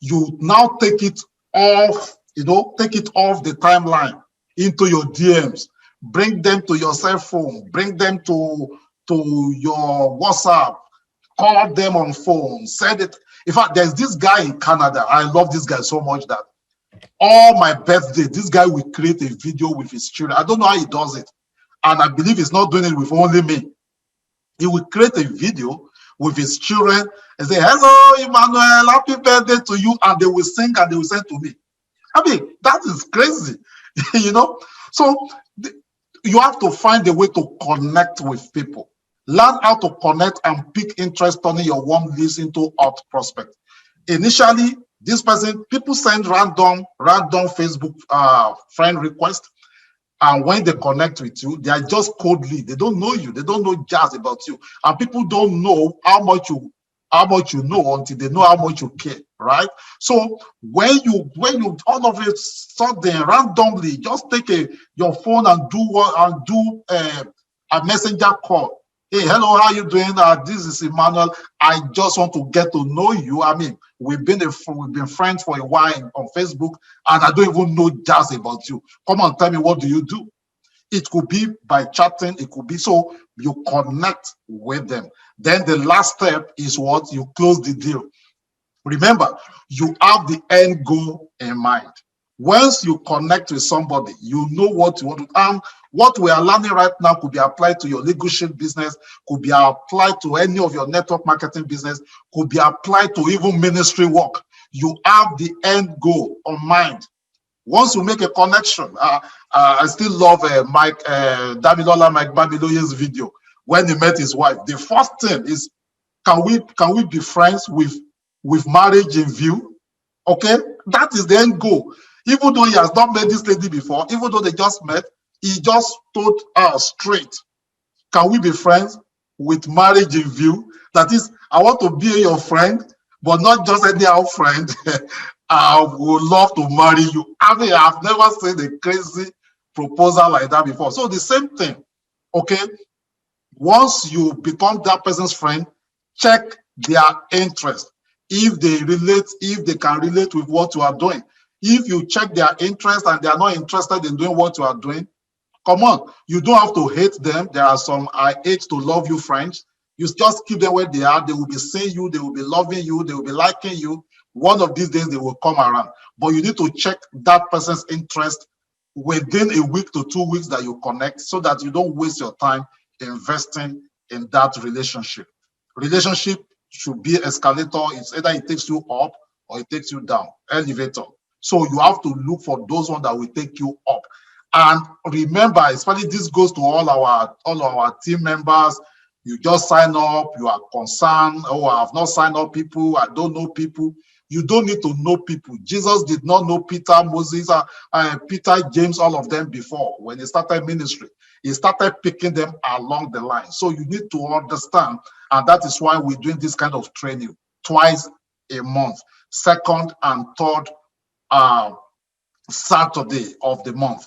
You now take it off, take it off the timeline into your DMs. Bring them to your cell phone. Bring them to your WhatsApp. Call them on phone. Send it. In fact, there's this guy in Canada. I love this guy so much that all my birthday, this guy will create a video with his children. I don't know how he does it. And I believe he's not doing it with only me. He will create a video with his children and say, "Hello, Emmanuel, happy birthday to you." And they will sing and they will send to me. I mean, that is crazy, So you have to find a way to connect with people. Learn how to connect and pick interest, turning your warm leads into hot prospect. Initially, people send random Facebook friend request. And when they connect with you, they are just cold lead. They don't know you. They don't know jazz about you. And people don't know how much you know until they know how much you care, right? So when you all of a sudden randomly just take your phone and do a messenger call. Hey, hello, how you doing? This is Emmanuel. I just want to get to know you. I mean, we've been friends for a while on Facebook, and I don't even know jazz about you. Come on, tell me, what do you do? It could be by chatting. It could be so you connect with them. Then the last step is what? You close the deal. Remember, you have the end goal in mind. Once you connect with somebody, you know what you want to. What we are learning right now could be applied to your leadership business, could be applied to any of your network marketing business, could be applied to even ministry work. You have the end goal on mind. Once you make a connection, I still love Mike Bamiloye's video when he met his wife. The first thing is, can we be friends with marriage in view? Okay, that is the end goal. Even though he has not met this lady before, even though they just met, he just told her straight, can we be friends with marriage in view? That is, I want to be your friend, but not just any old friend. I would love to marry you. I mean, I've never seen a crazy proposal like that before. So the same thing, okay? Once you become that person's friend, check their interest. If they can relate with what you are doing. If you check their interest and they are not interested in doing what you are doing, come on, you don't have to hate them. There are some I hate to love you friends. You just keep them where they are. They will be seeing you, they will be loving you, they will be liking you. One of these days they will come around. But you need to check that person's interest within a week to 2 weeks that you connect, so that you don't waste your time investing in that relationship. Relationship should be escalator. It's either it takes you up or it takes you down, elevator. So you have to look for those ones that will take you up. And remember, especially this goes to all our team members. You just sign up, you are concerned, oh, I have not signed up people, I don't know people. You don't need to know people. Jesus did not know Peter, Moses, Peter, James, all of them before. When he started ministry, he started picking them along the line. So you need to understand, and that is why we're doing this kind of training twice a month, second and third Saturday of the month.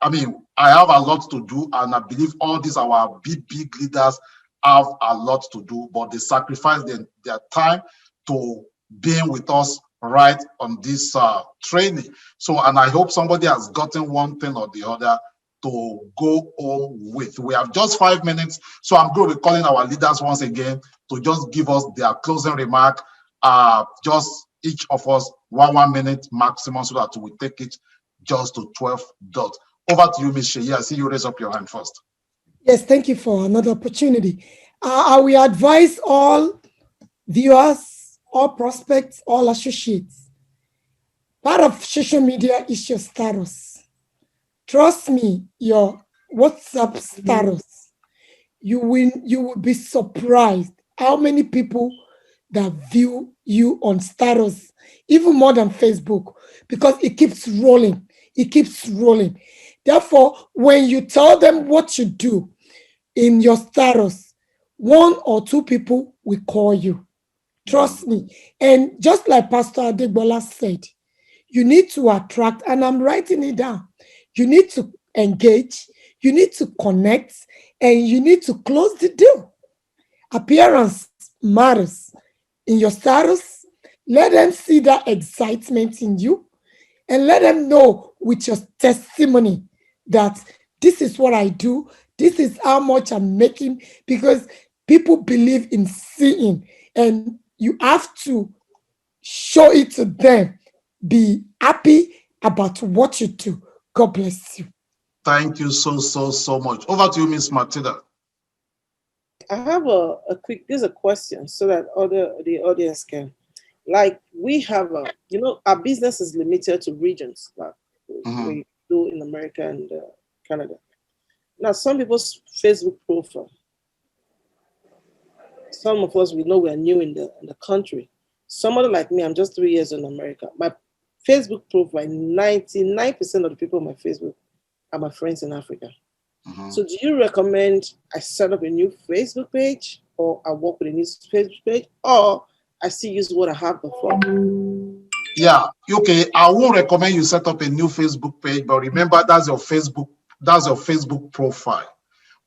I mean, I have a lot to do, and I believe all these our big leaders have a lot to do, but they sacrifice their time to being with us right on this training. So, and I hope somebody has gotten one thing or the other to go home with. We have just 5 minutes, so I'm going to be calling our leaders once again to just give us their closing remark. Just each of us 1 minute maximum, so that we take it just to 12 dots. Over to you, Ms. Sheyi. I see you raise up your hand first. Yes, thank you for another opportunity. I will advise all viewers, all prospects, all associates. Part of social media is your status. Trust me, your WhatsApp status. You will be surprised how many people that view you on status, even more than Facebook, because it keeps rolling. It keeps rolling. Therefore, when you tell them what you do in your status, 1 or 2 people will call you. Trust me. And just like Pastor Adegbola said, you need to attract, and I'm writing it down, you need to engage, you need to connect, and you need to close the deal. Appearance matters. In your status, let them see that excitement in you, and let them know with your testimony that this is what I do, this is how much I'm making, because people believe in seeing, and you have to show it to them. Be happy about what you do. God bless you. Thank you so much. Over to you, Miss Matilda. I have a quick, there's a question so that the audience can, like, we have our business is limited to regions, like we do in America and Canada. Now, some people's Facebook profile, some of us, we know we're new in the country. Somebody like me, I'm just 3 years in America. My Facebook profile, 99% of the people on my Facebook are my friends in Africa. So do you recommend I set up a new Facebook page, or I work with a new Facebook page, or I still use what I have before? Yeah, okay. I won't recommend you set up a new Facebook page, but remember that's your Facebook profile.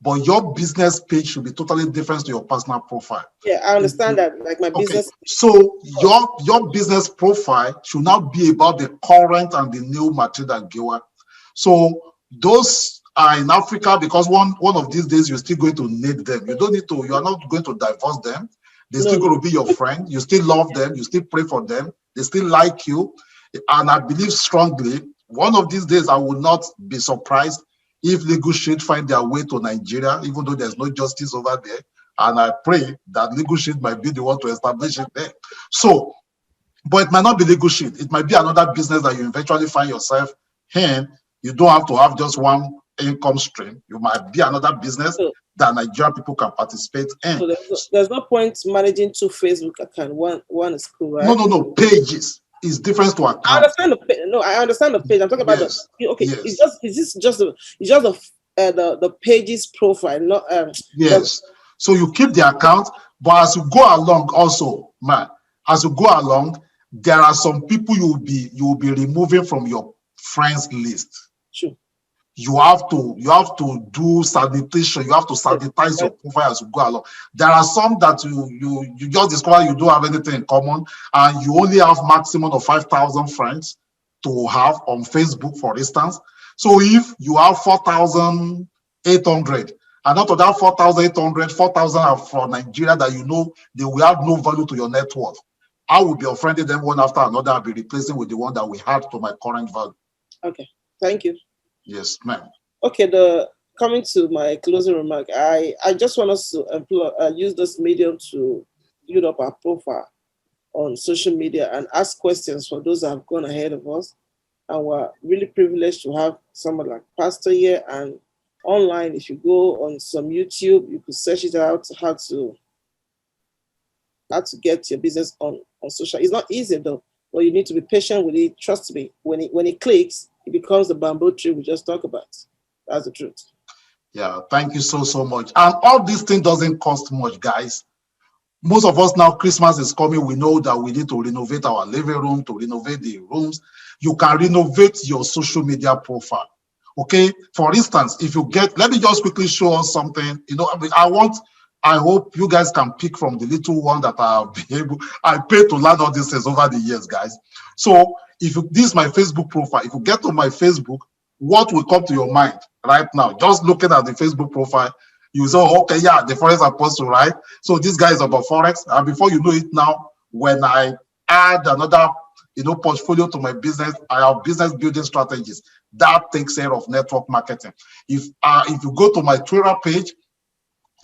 But your business page should be totally different to your personal profile. Yeah, I understand that. Like my business. So your business profile should not be about the current and the new Matilda Giwa. So those are in Africa, because one of these days you're still going to need them. You don't need to. You are not going to divorce them. They're still going to be your friend. You still love them. You still pray for them. They still like you. And I believe strongly, one of these days I will not be surprised if Legal Shield find their way to Nigeria, even though there's no justice over there. And I pray that Legal Shield might be the one to establish it there. So, but it might not be Legal Shield. It might be another business that you eventually find yourself in. You don't have to have just one income stream. You might be another business that Nigerian people can participate in. So there's no point managing 2 Facebook accounts. One is cool, right? No. Pages is different to account. I understand the page. No, I understand the page. I'm talking about It's just the page's profile, not yes. So you keep the account, but as you go along, also, man, as you go along, there are some people you will be removing from your friends list. Sure. You have to do sanitation. You have to sanitize your profile as you go along. There are some that you just discover you don't have anything in common, and you only have maximum of 5,000 friends to have on Facebook, for instance. So if you have 4,800, and out of that 4,800, 4,000 are from Nigeria that you know they will have no value to your net worth, I will be unfriending them one after another. I'll be replacing with the one that we had to my current value. Okay, thank you. Yes, ma'am. Okay, the coming to my closing remark, I just want us to use this medium to build up our profile on social media and ask questions for those that have gone ahead of us. And we're really privileged to have someone like Pastor here. And online, if you go on some YouTube, you could search it out how to get your business on social. It's not easy though, but you need to be patient with it. Trust me, when it clicks, it becomes the bamboo tree we just talked about. That's the truth. Yeah, thank you so much. And all this thing doesn't cost much, guys. Most of us now, Christmas is coming. We know that we need to renovate our living room, to renovate the rooms. You can renovate your social media profile. Okay. For instance, if you get, let me just quickly show us something. You know, I hope you guys can pick from the little one that I paid to learn all these things over the years, guys. So this is my Facebook profile. If you get to my Facebook, what will come to your mind right now? Just looking at the Facebook profile, you say, okay, yeah, the Forex Apostle, right? So this guy is about Forex. And before you know it now, when I add another, portfolio to my business, I have business building strategies. That takes care of network marketing. If you go to my Twitter page,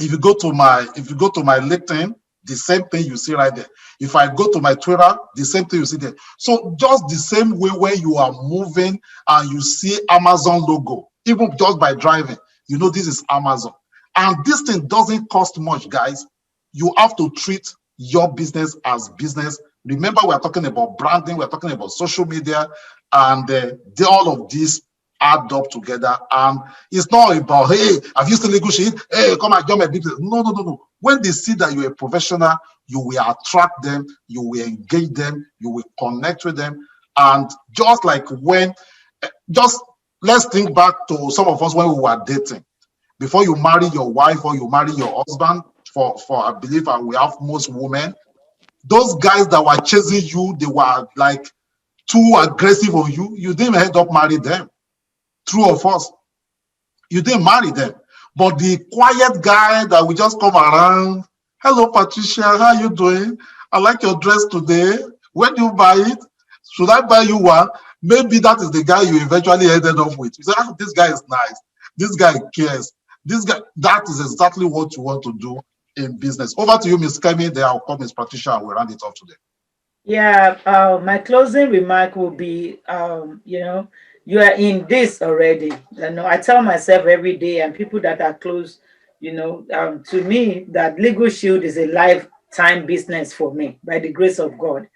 if you go to my LinkedIn, the same thing you see right there. If I go to my Twitter, the same thing you see there. So just the same way when you are moving and you see Amazon logo, even just by driving, you know this is Amazon. And this thing doesn't cost much, guys. You have to treat your business as business. Remember, we're talking about branding, we're talking about social media, and all of these add up together. And it's not about, hey, have you still negotiated? Hey, come and join my business. No. When they see that you're a professional, you will attract them, you will engage them, you will connect with them. And just like let's think back to some of us when we were dating. Before you marry your wife or you marry your husband, for I believe we have most women, those guys that were chasing you, they were like too aggressive on you. You didn't end up marrying them. True of us. You didn't marry them. But the quiet guy that will just come around, hello, Patricia, how you doing? I like your dress today. Where do you buy it? Should I buy you one? Maybe that is the guy you eventually ended up with. You say, this guy is nice. This guy cares. This guy, that is exactly what you want to do in business. Over to you, Ms. Kemi. Then I'll call Ms. Patricia and we'll round it off today. Yeah, my closing remark will be, you are in this already. I tell myself every day, and people that are close, to me, that Legal Shield is a lifetime business for me by the grace of God.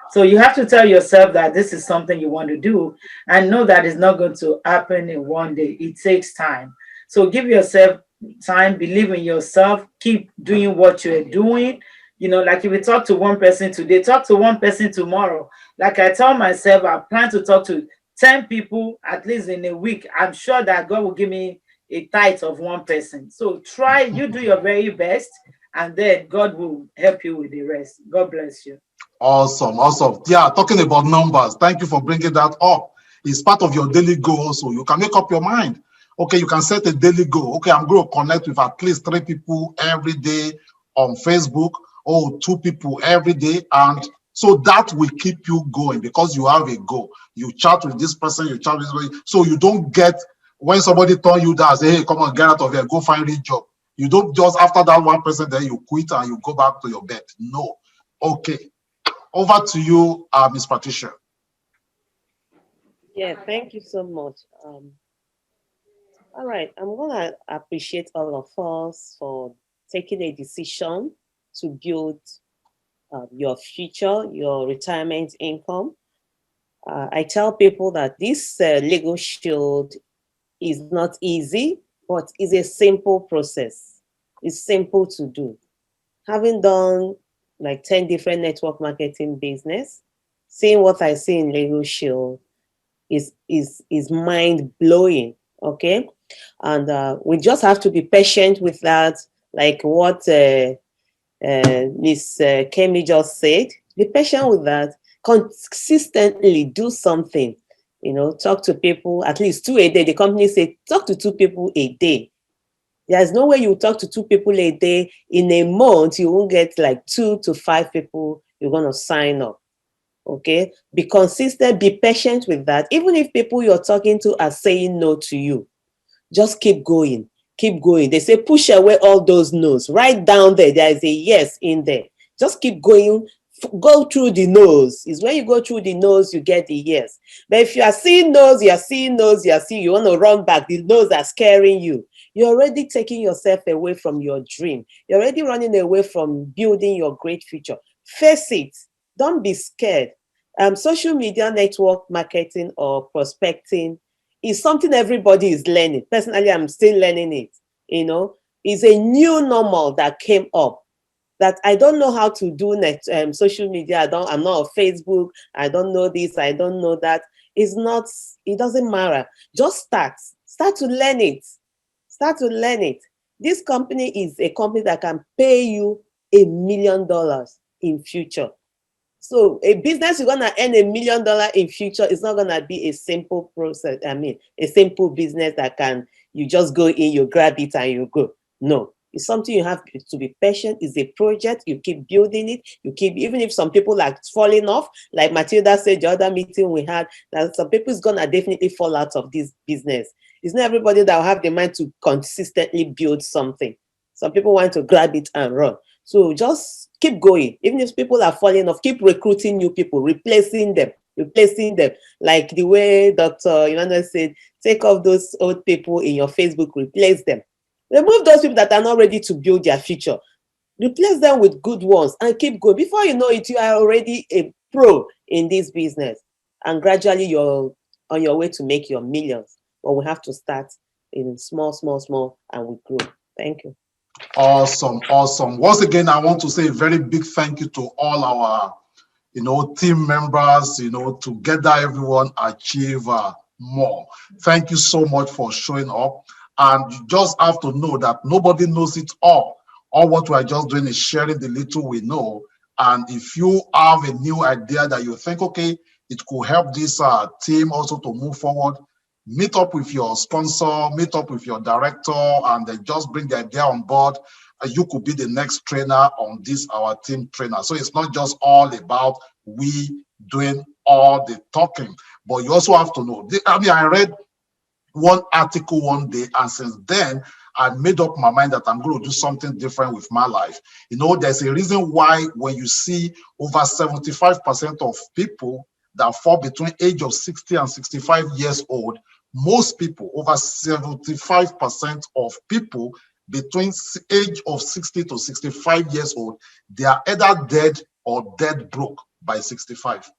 So you have to tell yourself that this is something you want to do and know that it's not going to happen in one day. It takes time. So give yourself time, believe in yourself, keep doing what you're doing. Like if we talk to one person today, talk to one person tomorrow. Like I tell myself, I plan to talk to 10 people at least in a week. I'm sure that God will give me a tithe of one person. So try, you do your very best, and then God will help you with the rest. God bless you. Awesome. Yeah, talking about numbers. Thank you for bringing that up. It's part of your daily goal, so you can make up your mind. Okay, you can set a daily goal. Okay, I'm going to connect with at least 3 people every day on Facebook, or 2 people every day. And so that will keep you going because you have a goal. You chat with this person, you chat with this person. So you don't get, when somebody tell you that, say, hey, come on, get out of here, go find a job. You don't just, after that one person, then you quit and you go back to your bed. No. Okay. Over to you, Ms. Patricia. Yeah, thank you so much. All right, I'm going to appreciate all of us for taking a decision to build your future, your retirement income. I tell people that this Legal Shield is not easy, but it's a simple process. It's simple to do. Having done like 10 different network marketing business, seeing what I see in Legal Shield is mind-blowing, okay? And we just have to be patient with that, like what Miss Kemi just said. Be patient with that. Consistently do something. Talk to people, at least 2 a day. The company say talk to 2 people a day. There's no way you talk to 2 people a day. In a month, you won't get like 2 to 5 people you're going to sign up. Okay? Be consistent, be patient with that. Even if people you're talking to are saying no to you, Just keep going. Keep going. They say push away all those no's. Right down there is a yes in there. Just keep going. Go through the no's. It's when you go through the no's, you get the yes. But if you are seeing no's, you want to run back, the no's are scaring you. You're already taking yourself away from your dream. You're already running away from building your great future. Face it. Don't be scared. Social media network marketing or prospecting is something everybody is learning. Personally, I'm still learning it. It's a new normal that came up that I don't know how to do social media. I'm not on Facebook. I don't know this. I don't know that. It doesn't matter. Just start to learn it. Start to learn it. This company is a company that can pay you $1 million in future. So a business you're going to earn $1 million in future is not going to be a simple process. A simple business that you just go in, you grab it and you go. No, it's something you have to be patient. It's a project. You keep building it. Even if some people are falling off, like Matilda said, the other meeting we had, that some people is going to definitely fall out of this business. It's not everybody that will have the mind to consistently build something. Some people want to grab it and run. So just keep going. Even if people are falling off, keep recruiting new people, replacing them. Like the way Dr. Emmanuel said, take off those old people in your Facebook, replace them. Remove those people that are not ready to build their future. Replace them with good ones and keep going. Before you know it, you are already a pro in this business. And gradually you're on your way to make your millions. But we have to start in small, and we grow. Thank you. Awesome. Once again, I want to say a very big thank you to all our, team members, together everyone achieve more. Thank you so much for showing up. And you just have to know that nobody knows it all. All what we're just doing is sharing the little we know. And if you have a new idea that you think, okay, it could help this team also to move forward, meet up with your sponsor, meet up with your director, and they just bring the idea on board. You could be the next trainer on this, our team trainer. So it's not just all about we doing all the talking, but you also have to know. I read one article one day, and since then, I made up my mind that I'm going to do something different with my life. There's a reason why when you see over 75% of people that fall between age of 60 and 65 years old, most people, over 75% of people between age of 60 to 65 years old, they are either dead or dead broke by 65.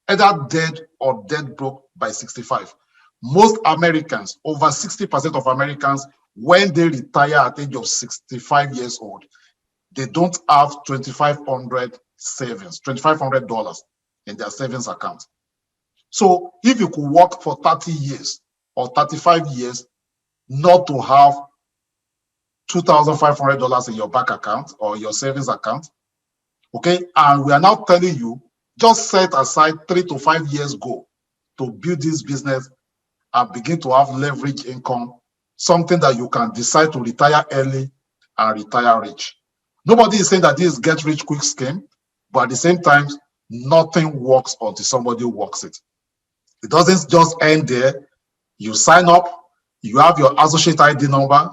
Either dead or dead broke by 65. Most Americans, over 60% of Americans, when they retire at the age of 65 years old, they don't have $2,500 in their savings account. So if you could work for 30 years or 35 years not to have $2,500 in your bank account or your savings account, okay, and we are now telling you, just set aside 3 to 5 years ago to build this business and begin to have leverage income, something that you can decide to retire early and retire rich. Nobody is saying that this is get rich quick scheme, but at the same time, nothing works until somebody works it. It doesn't just end there. You sign up, you have your associate ID number.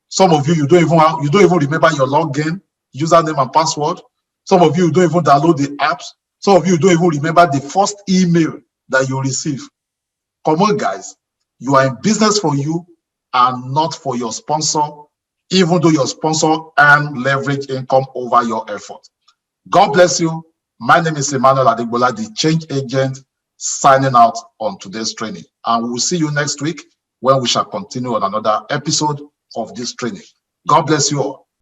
Some of you don't even remember your login, username and password. Some of you don't even download the apps. Some of you don't even remember the first email that you receive. Come on, guys. You are in business for you and not for your sponsor, even though your sponsor earn leverage income over your effort. God bless you. My name is Emmanuel Adegbola, the change agent, signing out on today's training. And we'll see you next week when we shall continue on another episode of this training. God bless you all.